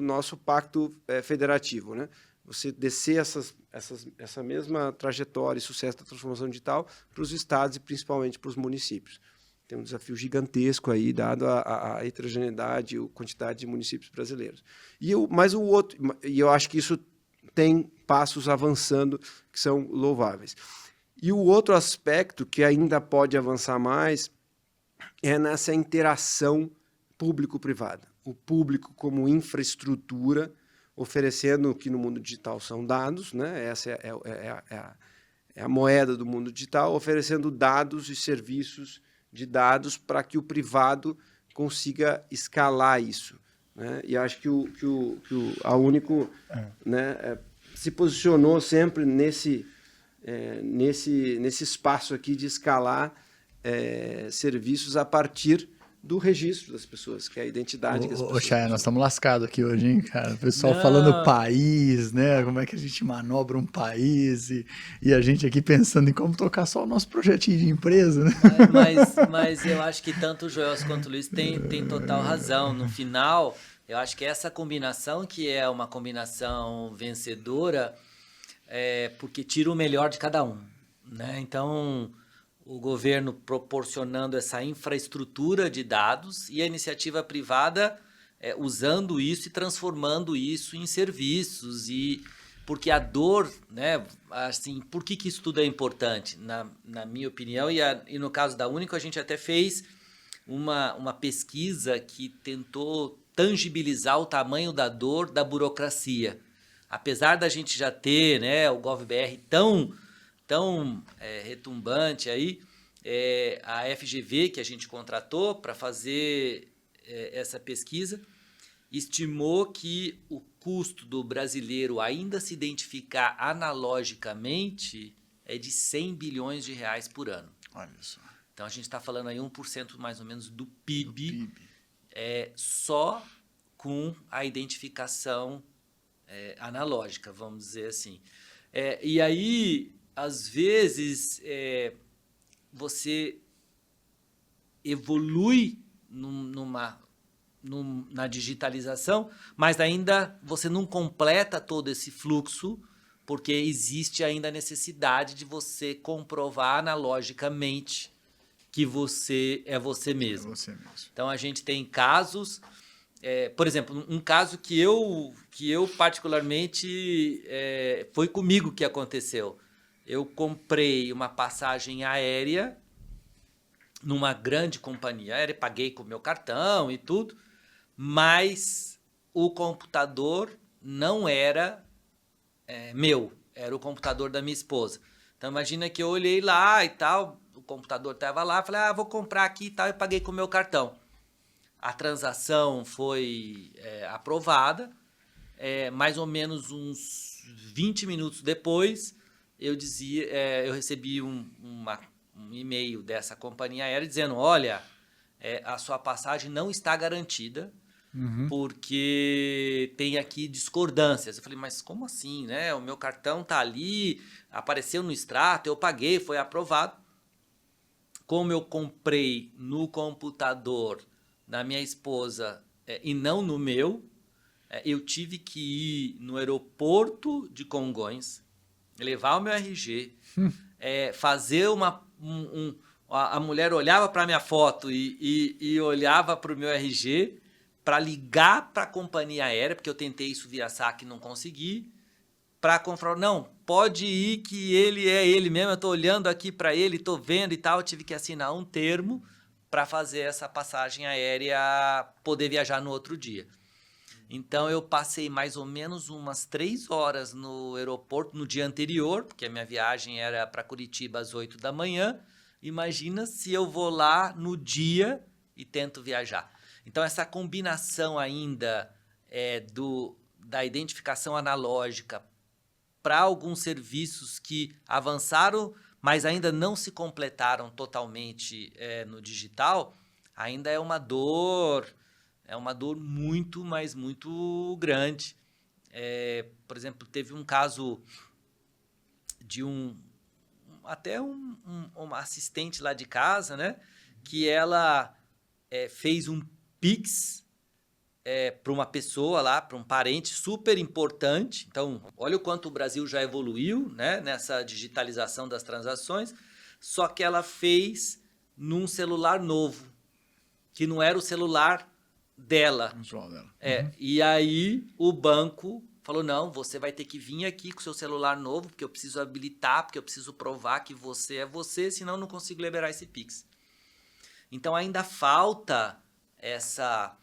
nosso pacto federativo, né? Você descer essa mesma trajetória e sucesso da transformação digital para os estados e principalmente para os municípios. Tem um desafio gigantesco aí, dado a heterogeneidade e a quantidade de municípios brasileiros. E eu acho que isso tem passos avançando que são louváveis. E o outro aspecto que ainda pode avançar mais é nessa interação público-privada. O público como infraestrutura, oferecendo o que no mundo digital são dados, né? Essa é a moeda do mundo digital, oferecendo dados e serviços de dados para que o privado consiga escalar isso, né? E acho que a Único se posicionou sempre nesse espaço aqui de escalar serviços a partir do registro das pessoas, que é a identidade das pessoas. Chay, nós estamos lascados aqui hoje, hein, cara? O pessoal falando país, né? Como é que a gente manobra um país e a gente aqui pensando em como tocar só o nosso projetinho de empresa, né? Mas eu acho que tanto o Joelson quanto o Luiz tem total razão. No final, eu acho que essa combinação, que é uma combinação vencedora, porque tira o melhor de cada um, né? Então, o governo proporcionando essa infraestrutura de dados e a iniciativa privada usando isso e transformando isso em serviços. Porque a dor, né, assim, por que isso tudo é importante? Na minha opinião, e no caso da Único, a gente até fez uma pesquisa que tentou tangibilizar o tamanho da dor da burocracia. Apesar da gente já ter, né, o GovBR tão retumbante aí, A FGV, que a gente contratou para fazer essa pesquisa, estimou que o custo do brasileiro ainda se identificar analogicamente é de 100 bilhões de reais por ano. Olha só. Então, a gente está falando aí 1% mais ou menos do PIB. Só com a identificação analógica, vamos dizer assim. E aí, às vezes, você evolui na digitalização, mas ainda você não completa todo esse fluxo, porque existe ainda a necessidade de você comprovar analogicamente que você é você mesmo. Então, a gente tem casos... por exemplo, um caso que eu particularmente... foi comigo que aconteceu. Eu comprei uma passagem aérea numa grande companhia aérea, paguei com o meu cartão e tudo, mas o computador não era meu, era o computador da minha esposa. Então, imagina que eu olhei lá e tal, o computador estava lá, falei, vou comprar aqui e tal, e paguei com o meu cartão. A transação foi aprovada, mais ou menos uns 20 minutos depois, eu recebi um e-mail dessa companhia aérea dizendo, olha, a sua passagem não está garantida, porque tem aqui discordâncias. Eu falei, mas como assim, né? O meu cartão está ali, apareceu no extrato, eu paguei, foi aprovado. Como eu comprei no computador da minha esposa e não no meu, eu tive que ir no aeroporto de Congonhas, levar o meu RG, fazer a mulher olhava para a minha foto e olhava para o meu RG para ligar para a companhia aérea, porque eu tentei isso via saque e não consegui, para confirmar, não, pode ir que ele é ele mesmo, eu estou olhando aqui para ele, estou vendo e tal, eu tive que assinar um termo para fazer essa passagem aérea poder viajar no outro dia. Então, eu passei mais ou menos umas 3 horas no aeroporto no dia anterior, porque a minha viagem era para Curitiba às 8 da manhã. Imagina se eu vou lá no dia e tento viajar. Então, essa combinação ainda da identificação analógica para alguns serviços que avançaram, mas ainda não se completaram totalmente no digital, ainda é uma dor muito, mas muito grande. Por exemplo, teve um caso de uma assistente lá de casa, né, que ela fez um Pix para uma pessoa lá, para um parente super importante. Então, olha o quanto o Brasil já evoluiu, né, nessa digitalização das transações, só que ela fez num celular novo, que não era o celular dela. E aí o banco falou, não, você vai ter que vir aqui com o seu celular novo, porque eu preciso habilitar, porque eu preciso provar que você é você, senão eu não consigo liberar esse Pix. Então ainda falta essa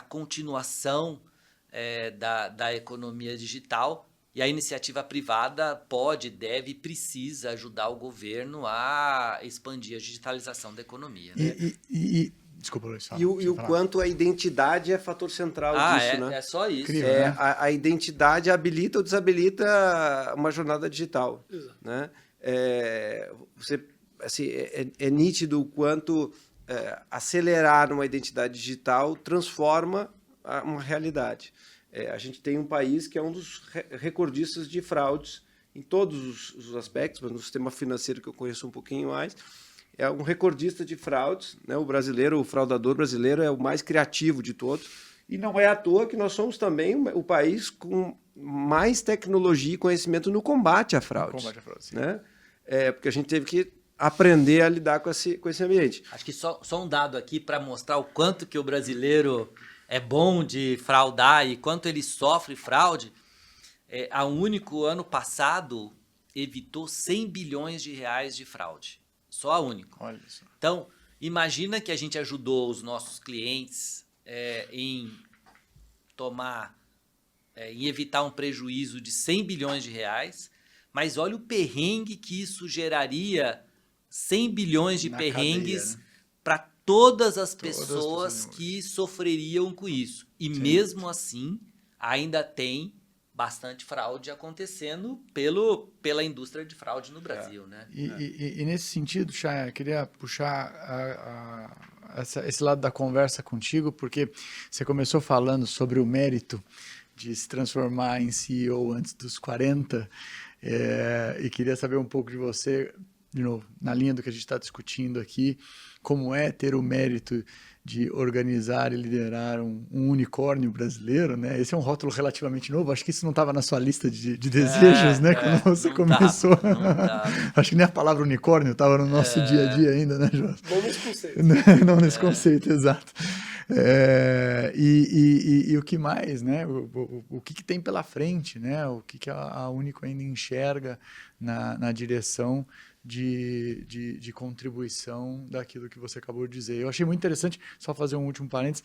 continuação da economia digital, e a iniciativa privada pode, deve e precisa ajudar o governo a expandir a digitalização da economia. Né? Desculpa, Luiz. E o quanto a identidade é fator central disso, né? É só isso. Incrível, né? A identidade habilita ou desabilita uma jornada digital. Exato. Né? É nítido o quanto acelerar uma identidade digital transforma uma realidade. A gente tem um país que é um dos recordistas de fraudes em todos os aspectos, mas no sistema financeiro que eu conheço um pouquinho mais, é um recordista de fraudes, né? O fraudador brasileiro é o mais criativo de todos, e não é à toa que nós somos também o país com mais tecnologia e conhecimento no combate à fraude. Sim. Né? Porque a gente teve que aprender a lidar com esse ambiente. Acho que só um dado aqui para mostrar o quanto que o brasileiro é bom de fraudar e quanto ele sofre fraude. A Único, ano passado, evitou 100 bilhões de reais de fraude. Só a Único. Olha isso. Então, imagina que a gente ajudou os nossos clientes em evitar um prejuízo de 100 bilhões de reais, mas olha o perrengue que isso geraria 100 bilhões de Na perrengues cadeia, né? para todas as Todas as pessoas pessoas que sofreriam com isso. E Sim. mesmo assim, ainda tem bastante fraude acontecendo pela indústria de fraude no Brasil, né? E nesse sentido, Chay, eu queria puxar esse lado da conversa contigo, porque você começou falando sobre o mérito de se transformar em CEO antes dos 40, e queria saber um pouco de você, de novo, na linha do que a gente está discutindo aqui, como é ter o mérito de organizar e liderar um unicórnio brasileiro, né? Esse é um rótulo relativamente novo, acho que isso não estava na sua lista de desejos, né? Quando você não começou. não tava. Acho que nem a palavra unicórnio estava no nosso dia a dia ainda, né, João? Bom nesse conceito. Não nesse conceito, exato. E o que mais, né? O que tem pela frente, né? O que a Único ainda enxerga na direção de contribuição daquilo que você acabou de dizer. Eu achei muito interessante, só fazer um último parênteses,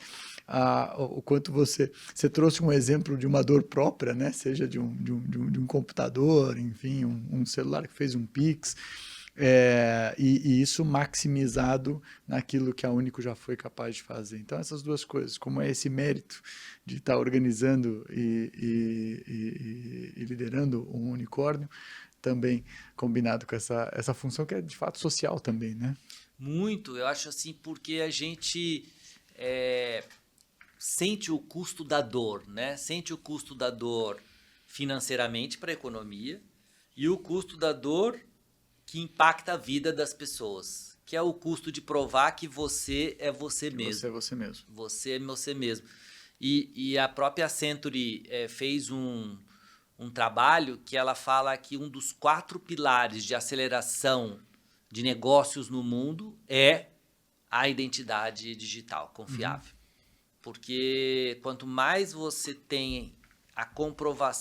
o quanto você trouxe um exemplo de uma dor própria, né? Seja de um computador, enfim, um celular que fez um Pix, e isso maximizado naquilo que a Único já foi capaz de fazer. Então, essas duas coisas, como é esse mérito de estar organizando e liderando um unicórnio, também combinado com essa função que é de fato social também, né? Muito, eu acho assim, porque a gente sente o custo da dor, né? Sente o custo da dor financeiramente para a economia e o custo da dor que impacta a vida das pessoas, que é o custo de provar que você é você mesmo. Você é você mesmo. Você é você mesmo. E a própria Century fez um trabalho que ela fala que um dos 4 pilares de aceleração de negócios no mundo é a identidade digital confiável. Porque quanto mais você tem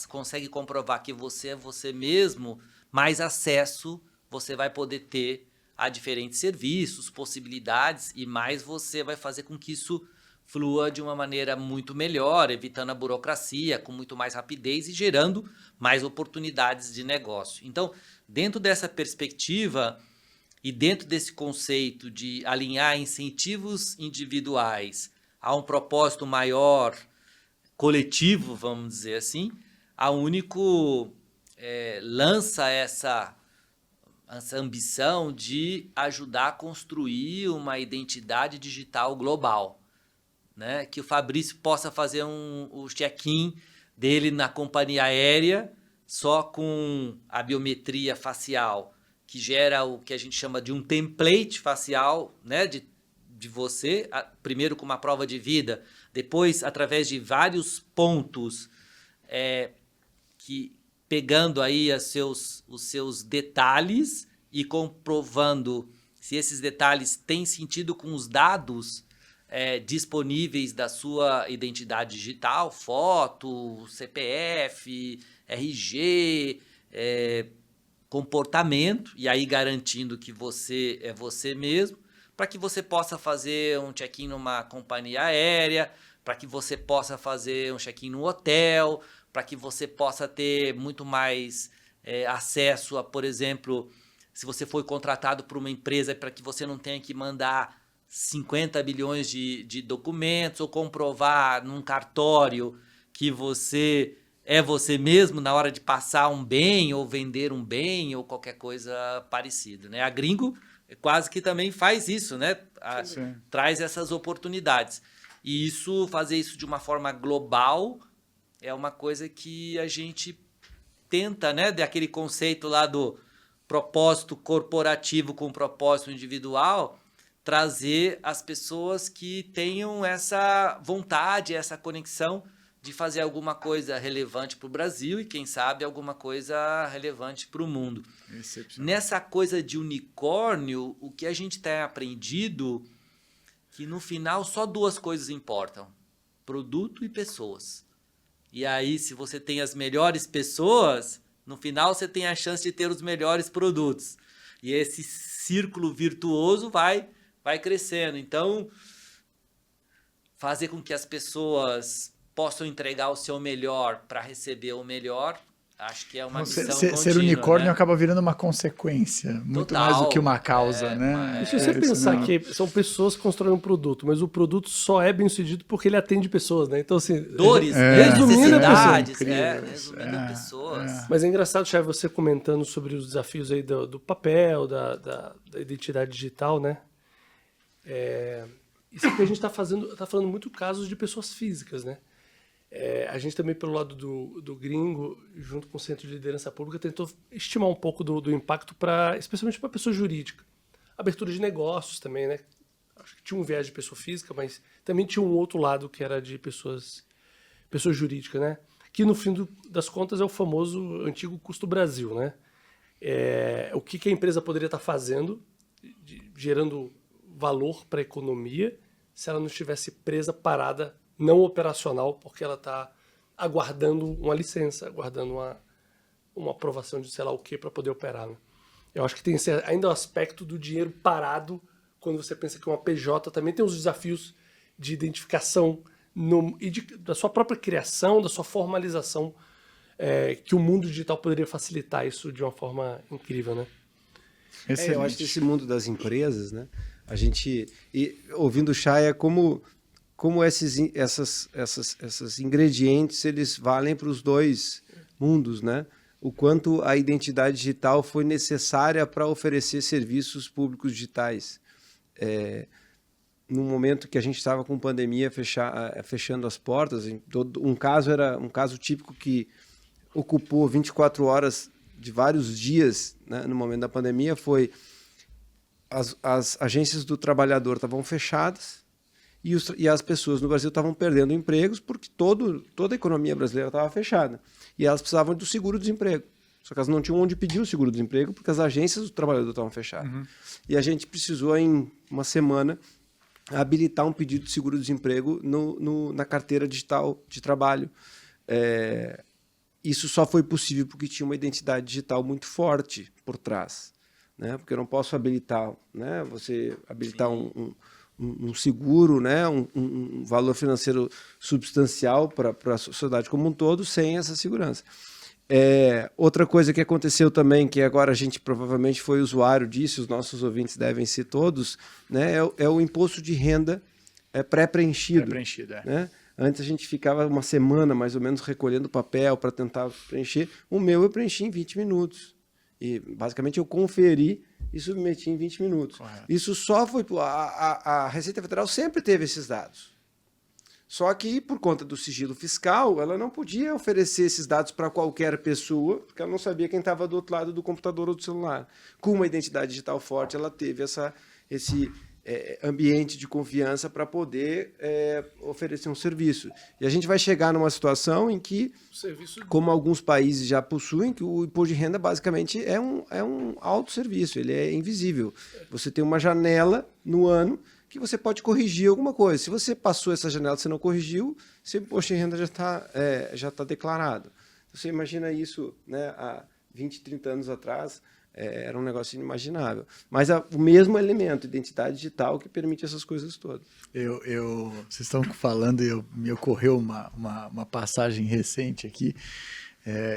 consegue comprovar que você é você mesmo, mais acesso você vai poder ter a diferentes serviços, possibilidades, e mais você vai fazer com que isso flua de uma maneira muito melhor, evitando a burocracia, com muito mais rapidez e gerando mais oportunidades de negócio. Então, dentro dessa perspectiva e dentro desse conceito de alinhar incentivos individuais a um propósito maior, coletivo, vamos dizer assim, a Único lança essa ambição de ajudar a construir uma identidade digital global. Né, que o Fabrício possa fazer o check-in dele na companhia aérea só com a biometria facial, que gera o que a gente chama de um template facial, né, de você, primeiro com uma prova de vida, depois através de vários pontos que pegando aí os seus detalhes e comprovando se esses detalhes têm sentido com os dados disponíveis da sua identidade digital, foto, CPF, RG, comportamento, e aí garantindo que você é você mesmo, para que você possa fazer um check-in numa companhia aérea, para que você possa fazer um check-in no hotel, para que você possa ter muito mais acesso a, por exemplo, se você foi contratado por uma empresa, para que você não tenha que mandar 50 bilhões de documentos ou comprovar num cartório que você é você mesmo na hora de passar um bem ou vender um bem ou qualquer coisa parecida, né? A Gringo quase que também faz isso, né? Traz essas oportunidades. E fazer isso de uma forma global é uma coisa que a gente tenta, né? Daquele conceito lá do propósito corporativo com propósito individual, trazer as pessoas que tenham essa vontade, essa conexão de fazer alguma coisa relevante para o Brasil e, quem sabe, alguma coisa relevante para o mundo. Nessa coisa de unicórnio, o que a gente tem aprendido que, no final, só 2 coisas importam: produto e pessoas. E aí, se você tem as melhores pessoas, no final você tem a chance de ter os melhores produtos. E esse círculo virtuoso vai crescendo. Então, fazer com que as pessoas possam entregar o seu melhor para receber o melhor, acho que é uma missão Ser contínua, unicórnio né? acaba virando uma consequência, muito Total. mais do que uma causa, né? E se você Isso pensar não- que são pessoas que constroem um produto, mas o produto só é bem sucedido porque ele atende pessoas, né? Então, assim. Dores, resumindo, necessidades, incrível. resumindo pessoas. Mas é engraçado, Chay, você comentando sobre os desafios aí do papel, da identidade digital, né? Isso que a gente está falando muito casos de pessoas físicas, né? A gente também, pelo lado do Gringo, junto com o Centro de Liderança Pública, tentou estimar um pouco do impacto, especialmente para a pessoa jurídica. Abertura de negócios também, né? Acho que tinha um viés de pessoa física, mas também tinha um outro lado que era de pessoa jurídica, né? Que, no fim das contas, é o famoso antigo custo Brasil, né? O que a empresa poderia estar fazendo, gerando valor para a economia, se ela não estivesse presa, parada, não operacional, porque ela está aguardando uma licença, aguardando uma aprovação de sei lá o que para poder operar. Né? Eu acho que tem ainda o aspecto do dinheiro parado, quando você pensa que uma PJ também tem os desafios de identificação da sua própria criação, da sua formalização, que o mundo digital poderia facilitar isso de uma forma incrível, né? Eu acho que esse mundo das empresas, né? A gente, ouvindo o Chay, como esses ingredientes eles valem para os dois mundos, né? O quanto a identidade digital foi necessária para oferecer serviços públicos digitais. No momento que a gente estava com pandemia fechando as portas, um caso típico que ocupou 24 horas de vários dias, né, no momento da pandemia, foi as agências do trabalhador estavam fechadas e as pessoas no Brasil estavam perdendo empregos porque toda a economia brasileira estava fechada. E elas precisavam do seguro-desemprego. Só que elas não tinham onde pedir o seguro-desemprego porque as agências do trabalhador estavam fechadas. Uhum. E a gente precisou, em uma semana, habilitar um pedido de seguro-desemprego na carteira digital de trabalho. Isso só foi possível porque tinha uma identidade digital muito forte por trás. Né? Porque eu não posso habilitar, né? Você habilitar um seguro, né? um valor financeiro substancial para a sociedade como um todo sem essa segurança. Outra coisa que aconteceu também, que agora a gente provavelmente foi usuário disso, os nossos ouvintes devem ser todos, né? é o imposto de renda pré-preenchido. Pré-preenchido, né? Antes a gente ficava uma semana mais ou menos recolhendo papel para tentar preencher. O meu eu preenchi em 20 minutos. E basicamente eu conferi e submeti em 20 minutos. Correto. Isso só foi... A Receita Federal sempre teve esses dados. Só que, por conta do sigilo fiscal, ela não podia oferecer esses dados para qualquer pessoa, porque ela não sabia quem estava do outro lado do computador ou do celular. Com uma identidade digital forte, ela teve esse ambiente de confiança para poder oferecer um serviço. E a gente vai chegar numa situação em que, como alguns países já possuem, que o imposto de renda basicamente é um autosserviço, ele é invisível. Você tem uma janela no ano que você pode corrigir alguma coisa. Se você passou essa janela e você não corrigiu, seu imposto de renda já tá declarado. Você imagina isso, né, há 20, 30 anos atrás, era um negócio inimaginável. Mas o mesmo elemento, identidade digital, que permite essas coisas todas. Vocês estão falando e me ocorreu uma passagem recente aqui.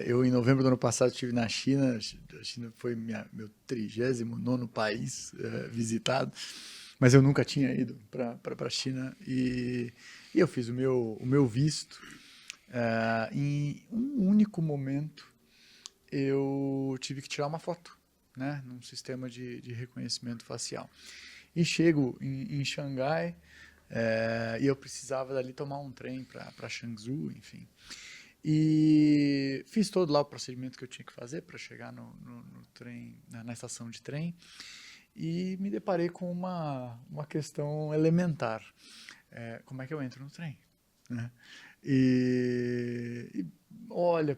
Eu, em novembro do ano passado, estive na China. A China foi meu 39º país visitado. Mas eu nunca tinha ido para a China e eu fiz o meu visto. Em um único momento, eu tive que tirar uma foto, né, num sistema de reconhecimento facial. E chego em Xangai e eu precisava dali tomar um trem para Changzhou, enfim. E fiz todo lá o procedimento que eu tinha que fazer para chegar no trem, na estação de trem. E me deparei com uma questão elementar. Como é que eu entro no trem? Né? E olha,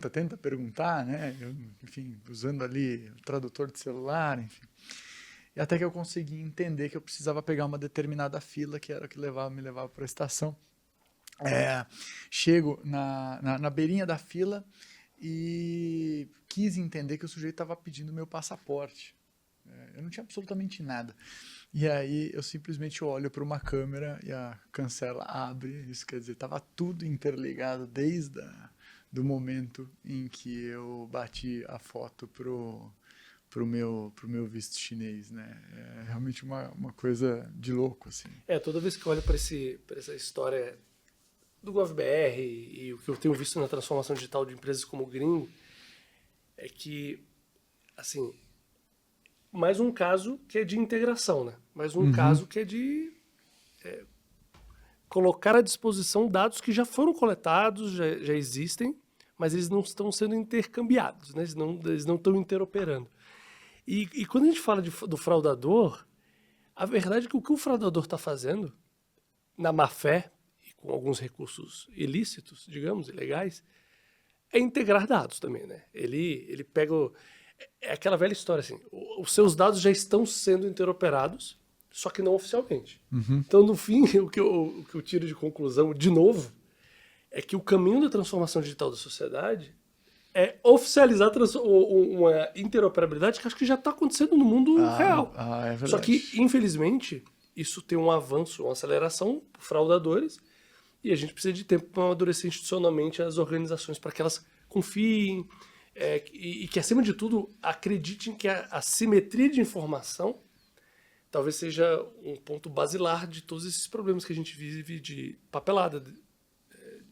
tenta perguntar, né? Enfim, usando ali o tradutor de celular, enfim. E até que eu consegui entender que eu precisava pegar uma determinada fila, que era o que me levava para a estação. Chego na beirinha da fila e quis entender que o sujeito estava pedindo meu passaporte. Eu não tinha absolutamente nada. E aí eu simplesmente olho para uma câmera e a cancela abre. Isso quer dizer, estava tudo interligado desde do momento em que eu bati a foto pro meu visto chinês, né? É realmente uma coisa de louco, assim. Toda vez que eu olho para essa história do GovBR e o que eu tenho visto na transformação digital de empresas como o Gringo, é que, assim, mais um caso que é de integração, né? Mais um caso que é de colocar à disposição dados que já foram coletados, já existem, mas eles não estão sendo intercambiados, né? Eles não estão interoperando. E quando a gente fala do fraudador, a verdade é que o que o fraudador está fazendo, na má-fé, e com alguns recursos ilícitos, digamos, ilegais, é integrar dados também, né? Ele pega... É aquela velha história, assim, os seus dados já estão sendo interoperados, só que não oficialmente. Então, no fim, o que eu tiro de conclusão, de novo, é que o caminho da transformação digital da sociedade é oficializar uma interoperabilidade que acho que já está acontecendo no mundo real. É verdade. Só que, infelizmente, isso tem um avanço, uma aceleração por fraudadores, e a gente precisa de tempo para amadurecer institucionalmente as organizações para que elas confiem e que, acima de tudo, acreditem que a simetria de informação talvez seja um ponto basilar de todos esses problemas que a gente vive de papelada,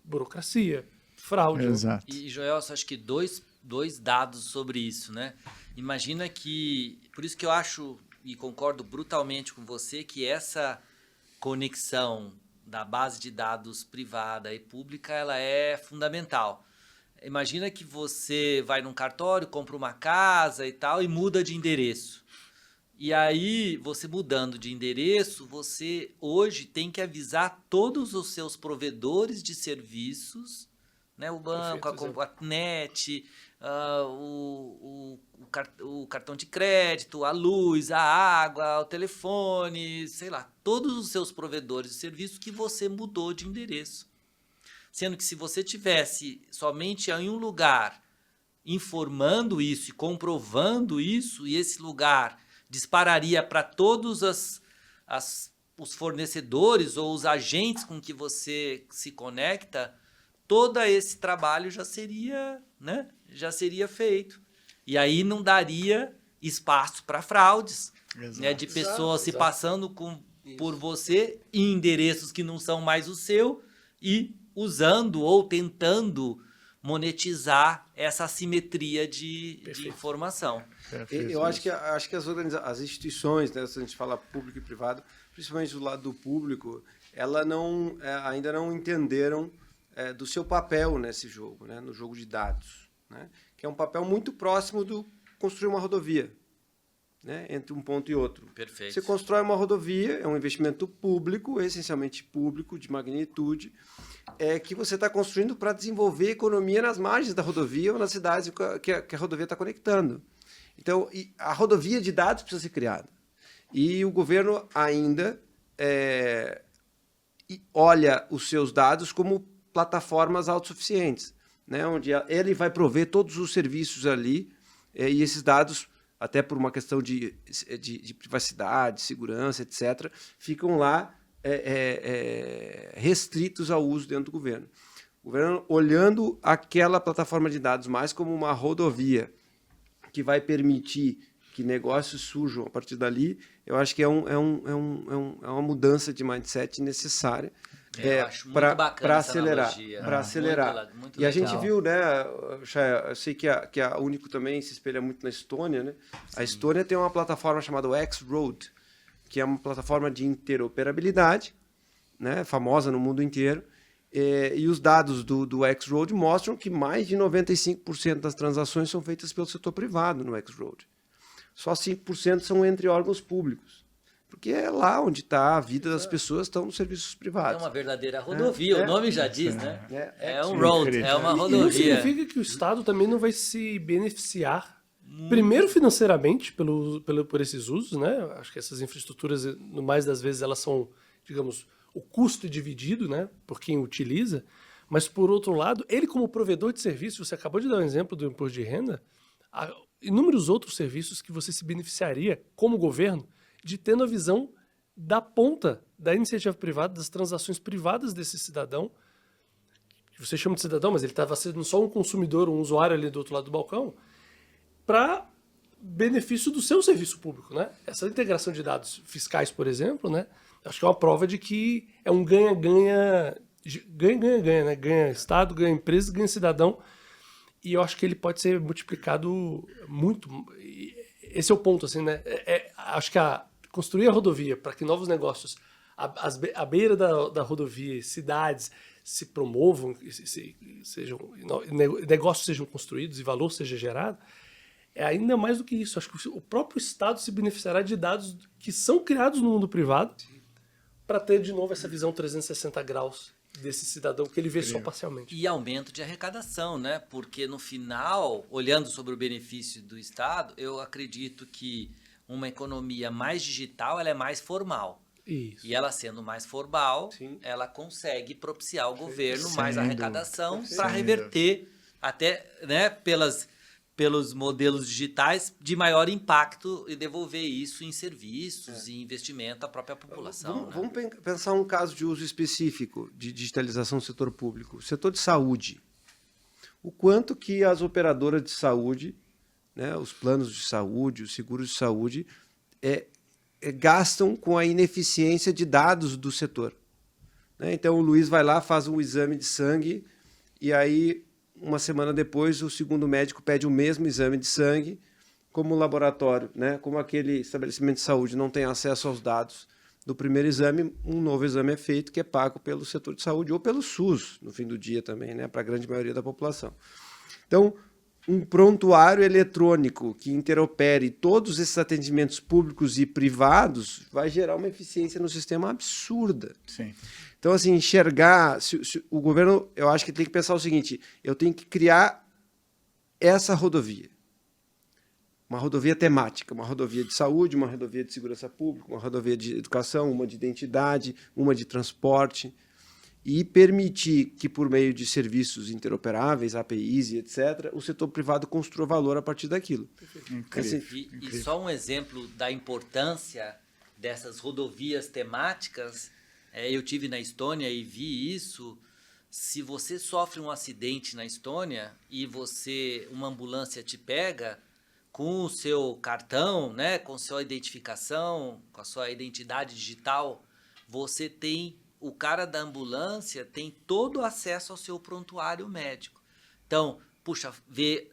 burocracia, fraude. Exato. E, Joel, acho que dois dados sobre isso, né? Imagina que... Por isso que eu acho, e concordo brutalmente com você, que essa conexão da base de dados privada e pública, ela é fundamental. Imagina que você vai num cartório, compra uma casa e tal, e muda de endereço. E aí, você mudando de endereço, você hoje tem que avisar todos os seus provedores de serviços, né? O banco, a net, o cartão de crédito, a luz, a água, o telefone, sei lá, todos os seus provedores de serviços que você mudou de endereço. Sendo que se você tivesse somente em um lugar informando isso e comprovando isso, e esse lugar dispararia para todos os fornecedores ou os agentes com que você se conecta, todo esse trabalho já seria, né, feito. E aí não daria espaço para fraudes, né, de pessoas se passando por você em endereços que não são mais o seu e usando ou tentando monetizar essa assimetria de informação. Eu acho que as instituições, né, se a gente fala público e privado, principalmente do lado do público, ela ainda não entenderam do seu papel nesse jogo, né, no jogo de dados, né, que é um papel muito próximo do construir uma rodovia, né, entre um ponto e outro. Perfeito. Você constrói uma rodovia, é um investimento público, essencialmente público, de magnitude, que você está construindo para desenvolver economia nas margens da rodovia ou nas cidades que a rodovia está conectando. Então, a rodovia de dados precisa ser criada. E o governo ainda olha os seus dados como plataformas autossuficientes, né, onde ele vai prover todos os serviços ali, e esses dados, até por uma questão de privacidade, segurança, etc., ficam lá restritos ao uso dentro do governo. O governo olhando aquela plataforma de dados mais como uma rodovia que vai permitir que negócios surjam a partir dali, eu acho que é uma mudança de mindset necessária para acelerar. Muito E a legal. gente viu, né, eu sei que a Único também se espelha muito na Estônia, né? A Estônia tem uma plataforma chamada X-Road, que é uma plataforma de interoperabilidade, né, famosa no mundo inteiro, e os dados do X-Road mostram que mais de 95% das transações são feitas pelo setor privado no X-Road. Só 5% são entre órgãos públicos, porque é lá onde está a vida das pessoas, estão nos serviços É privados. uma verdadeira rodovia, o nome já diz, né? É um Sim, road, é uma E não rodovia. significa que o Estado também não vai se beneficiar, primeiro financeiramente, por esses usos, né? Acho que essas infraestruturas, no mais das vezes, elas são, digamos, o custo dividido, né, por quem utiliza, mas, por outro lado, ele como provedor de serviço, você acabou de dar um exemplo do imposto de renda, há inúmeros outros serviços que você se beneficiaria, como governo, de tendo a visão da ponta da iniciativa privada, das transações privadas desse cidadão, que você chama de cidadão, mas ele estava sendo só um consumidor, um usuário ali do outro lado do balcão, para benefício do seu serviço público, né? Essa integração de dados fiscais, por exemplo, né? Acho que é uma prova de que é um ganha-ganha, ganha-ganha-ganha, né? Ganha Estado, ganha empresa, ganha cidadão, e eu acho que ele pode ser multiplicado muito. Esse é o ponto, assim, né? Acho que construir a rodovia para que novos negócios à beira da rodovia, cidades se promovam, negócios sejam construídos e valor seja gerado, é ainda mais do que isso. Acho que o próprio Estado se beneficiará de dados que são criados no mundo privado para ter de novo essa visão 360 graus desse cidadão que ele vê só parcialmente. E aumento de arrecadação, né? Porque no final, olhando sobre o benefício do Estado, eu acredito que uma economia mais digital, ela é mais formal. Isso. E ela sendo mais formal, Sim. ela consegue propiciar ao governo Sem mais dúvida. arrecadação Sem para reverter até, né, pelos modelos digitais de maior impacto e devolver isso em serviços e investimento à própria população. né? Vamos pensar um caso de uso específico de digitalização do setor público. O setor de saúde. O quanto que as operadoras de saúde, né, os planos de saúde, os seguros de saúde, gastam com a ineficiência de dados do setor. Né? Então, o Luiz vai lá, faz um exame de sangue e aí, uma semana depois, o segundo médico pede o mesmo exame de sangue, como o laboratório, né? Como aquele estabelecimento de saúde não tem acesso aos dados do primeiro exame, um novo exame é feito que é pago pelo setor de saúde ou pelo SUS, no fim do dia também, né? Para a grande maioria da população. Então, um prontuário eletrônico que interopere todos esses atendimentos públicos e privados vai gerar uma eficiência no sistema absurda. Sim. Então, assim, enxergar... o governo, eu acho que tem que pensar o seguinte, eu tenho que criar essa rodovia. Uma rodovia temática, uma rodovia de saúde, uma rodovia de segurança pública, uma rodovia de educação, uma de identidade, uma de transporte, e permitir que, por meio de serviços interoperáveis, APIs e etc., o setor privado construa valor a partir daquilo. Incrível. Assim, E só um exemplo da importância dessas rodovias temáticas, eu tive na Estônia e vi isso. Se você sofre um acidente na Estônia e uma ambulância te pega com o seu cartão, né, com sua identificação, com a sua identidade digital, o cara da ambulância tem todo o acesso ao seu prontuário médico. Então, vê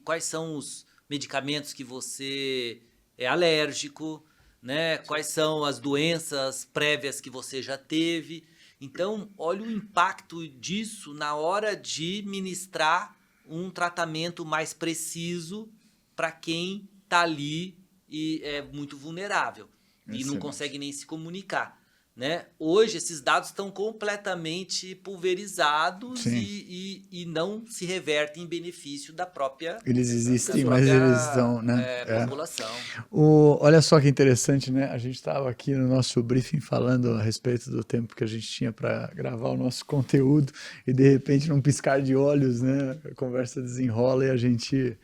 quais são os medicamentos que você é alérgico, né? Quais são as doenças prévias que você já teve. Então, olha o impacto disso na hora de ministrar um tratamento mais preciso para quem está ali e é muito vulnerável e não consegue nem se comunicar. Né? Hoje, esses dados estão completamente pulverizados e não se revertem em benefício da própria Eles existem, mas eles estão, né? População. Olha só que interessante, né? A gente estava aqui no nosso briefing falando a respeito do tempo que a gente tinha para gravar o nosso conteúdo e, de repente, num piscar de olhos, né? A conversa desenrola e a gente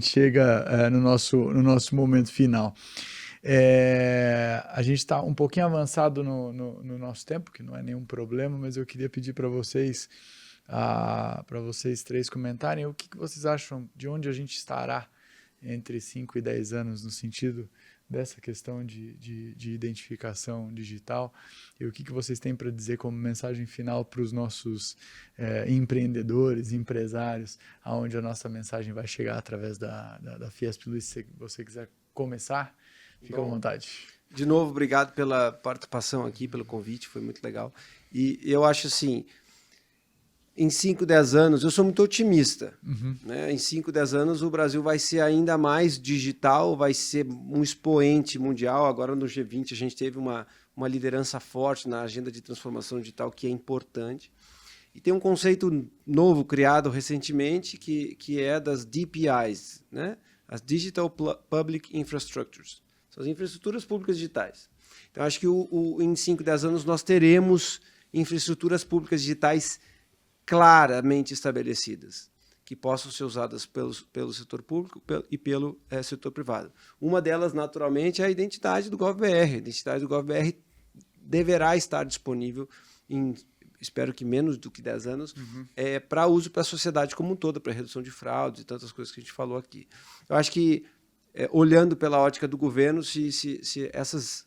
chega no nosso momento final. A gente está um pouquinho avançado no nosso tempo, que não é nenhum problema, mas eu queria pedir para vocês três comentarem o que vocês acham de onde a gente estará entre 5 e 10 anos no sentido dessa questão de identificação digital e o que vocês têm para dizer como mensagem final para os nossos empreendedores, empresários, aonde a nossa mensagem vai chegar através da Fiesp. Luiz, se você quiser começar, fica à vontade. De novo, obrigado pela participação aqui, pelo convite, foi muito legal. E eu acho assim, em 5, 10 anos, eu sou muito otimista. Né? Em 5, 10 anos, o Brasil vai ser ainda mais digital, vai ser um expoente mundial. Agora, no G20, a gente teve uma liderança forte na agenda de transformação digital, que é importante. E tem um conceito novo criado recentemente, que é das DPIs, né? As Digital Public Infrastructures. São as infraestruturas públicas digitais. Então, acho que em 5, 10 anos nós teremos infraestruturas públicas digitais claramente estabelecidas, que possam ser usadas pelo setor público e pelo setor privado. Uma delas, naturalmente, é a identidade do GovBR. A identidade do GovBR deverá estar disponível em espero que menos do que 10 anos, para uso para a sociedade como um todo, para redução de fraudes e tantas coisas que a gente falou aqui. Eu acho que, olhando pela ótica do governo, se essas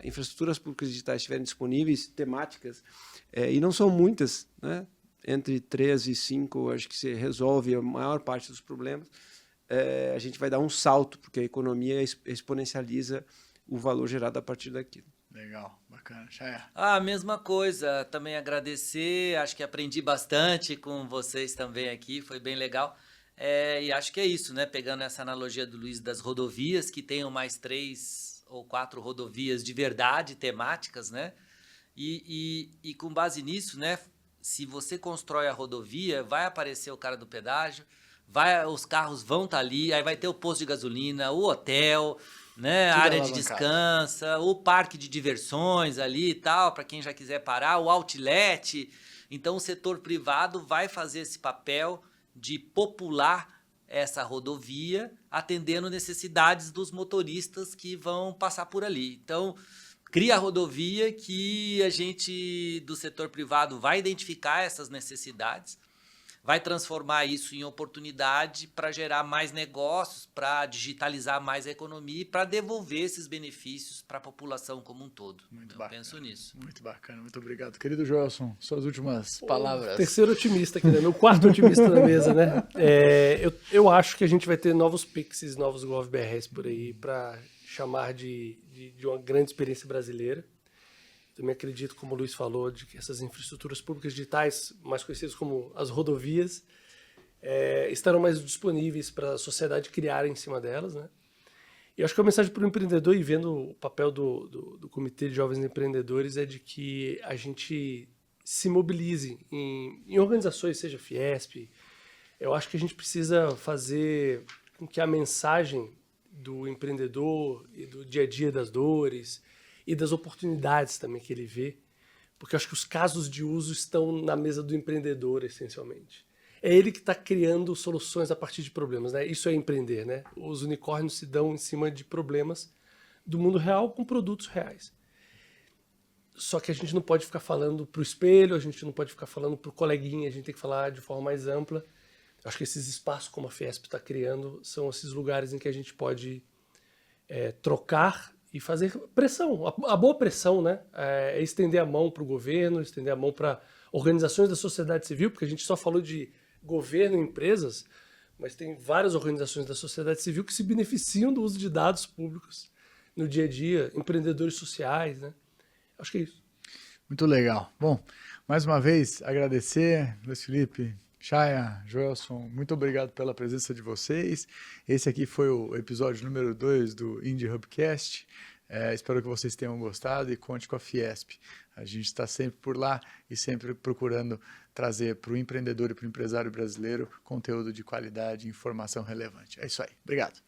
infraestruturas públicas digitais estiverem disponíveis, temáticas, e não são muitas, né? Entre 3 e 5, acho que se resolve a maior parte dos problemas, a gente vai dar um salto, porque a economia exponencializa o valor gerado a partir daquilo. Legal, bacana. Chaya. A mesma coisa, também agradecer, acho que aprendi bastante com vocês também aqui, foi bem legal. E acho que é isso, né? Pegando essa analogia do Luiz das rodovias, que tenham mais 3 ou 4 rodovias de verdade, temáticas, né? E com base nisso, né? Se você constrói a rodovia, vai aparecer o cara do pedágio, os carros vão estar ali, aí vai ter o posto de gasolina, o hotel, né? A área de descanso, o parque de diversões ali e tal, para quem já quiser parar, o outlet. Então, o setor privado vai fazer esse papel de popular essa rodovia, atendendo necessidades dos motoristas que vão passar por ali. Então, cria a rodovia que a gente do setor privado vai identificar essas necessidades, vai transformar isso em oportunidade para gerar mais negócios, para digitalizar mais a economia e para devolver esses benefícios para a população como um todo. Muito Eu penso nisso. Muito bacana, muito obrigado. Querido Joelson, suas últimas palavras. Terceiro otimista aqui, né? Meu quarto otimista da mesa, né? Eu acho que a gente vai ter novos Pixies, novos GovBRs por aí para chamar de uma grande experiência brasileira. Também acredito, como o Luiz falou, de que essas infraestruturas públicas digitais, mais conhecidas como as rodovias, estarão mais disponíveis para a sociedade criar em cima delas, né? E eu acho que a mensagem para o empreendedor, e vendo o papel do Comitê de Jovens Empreendedores, é de que a gente se mobilize em organizações, seja Fiesp. Eu acho que a gente precisa fazer com que a mensagem do empreendedor e do dia a dia das dores e das oportunidades também que ele vê, porque eu acho que os casos de uso estão na mesa do empreendedor, essencialmente. É ele que está criando soluções a partir de problemas, né? Isso é empreender, né? Os unicórnios se dão em cima de problemas do mundo real com produtos reais. Só que a gente não pode ficar falando para o espelho, a gente não pode ficar falando para o coleguinha, a gente tem que falar de forma mais ampla. Eu acho que esses espaços como a Fiesp está criando são esses lugares em que a gente pode trocar e fazer pressão. A boa pressão, né? É estender a mão para o governo, estender a mão para organizações da sociedade civil, porque a gente só falou de governo e empresas, mas tem várias organizações da sociedade civil que se beneficiam do uso de dados públicos no dia a dia, empreendedores sociais, né? Acho que é isso. Muito legal. Bom, mais uma vez, agradecer, Luiz Felipe, Chaya, Joelson, muito obrigado pela presença de vocês. Esse aqui foi o episódio número 2 do Indie Hubcast. Espero que vocês tenham gostado e conte com a Fiesp. A gente está sempre por lá e sempre procurando trazer para o empreendedor e para o empresário brasileiro conteúdo de qualidade e informação relevante. É isso aí. Obrigado.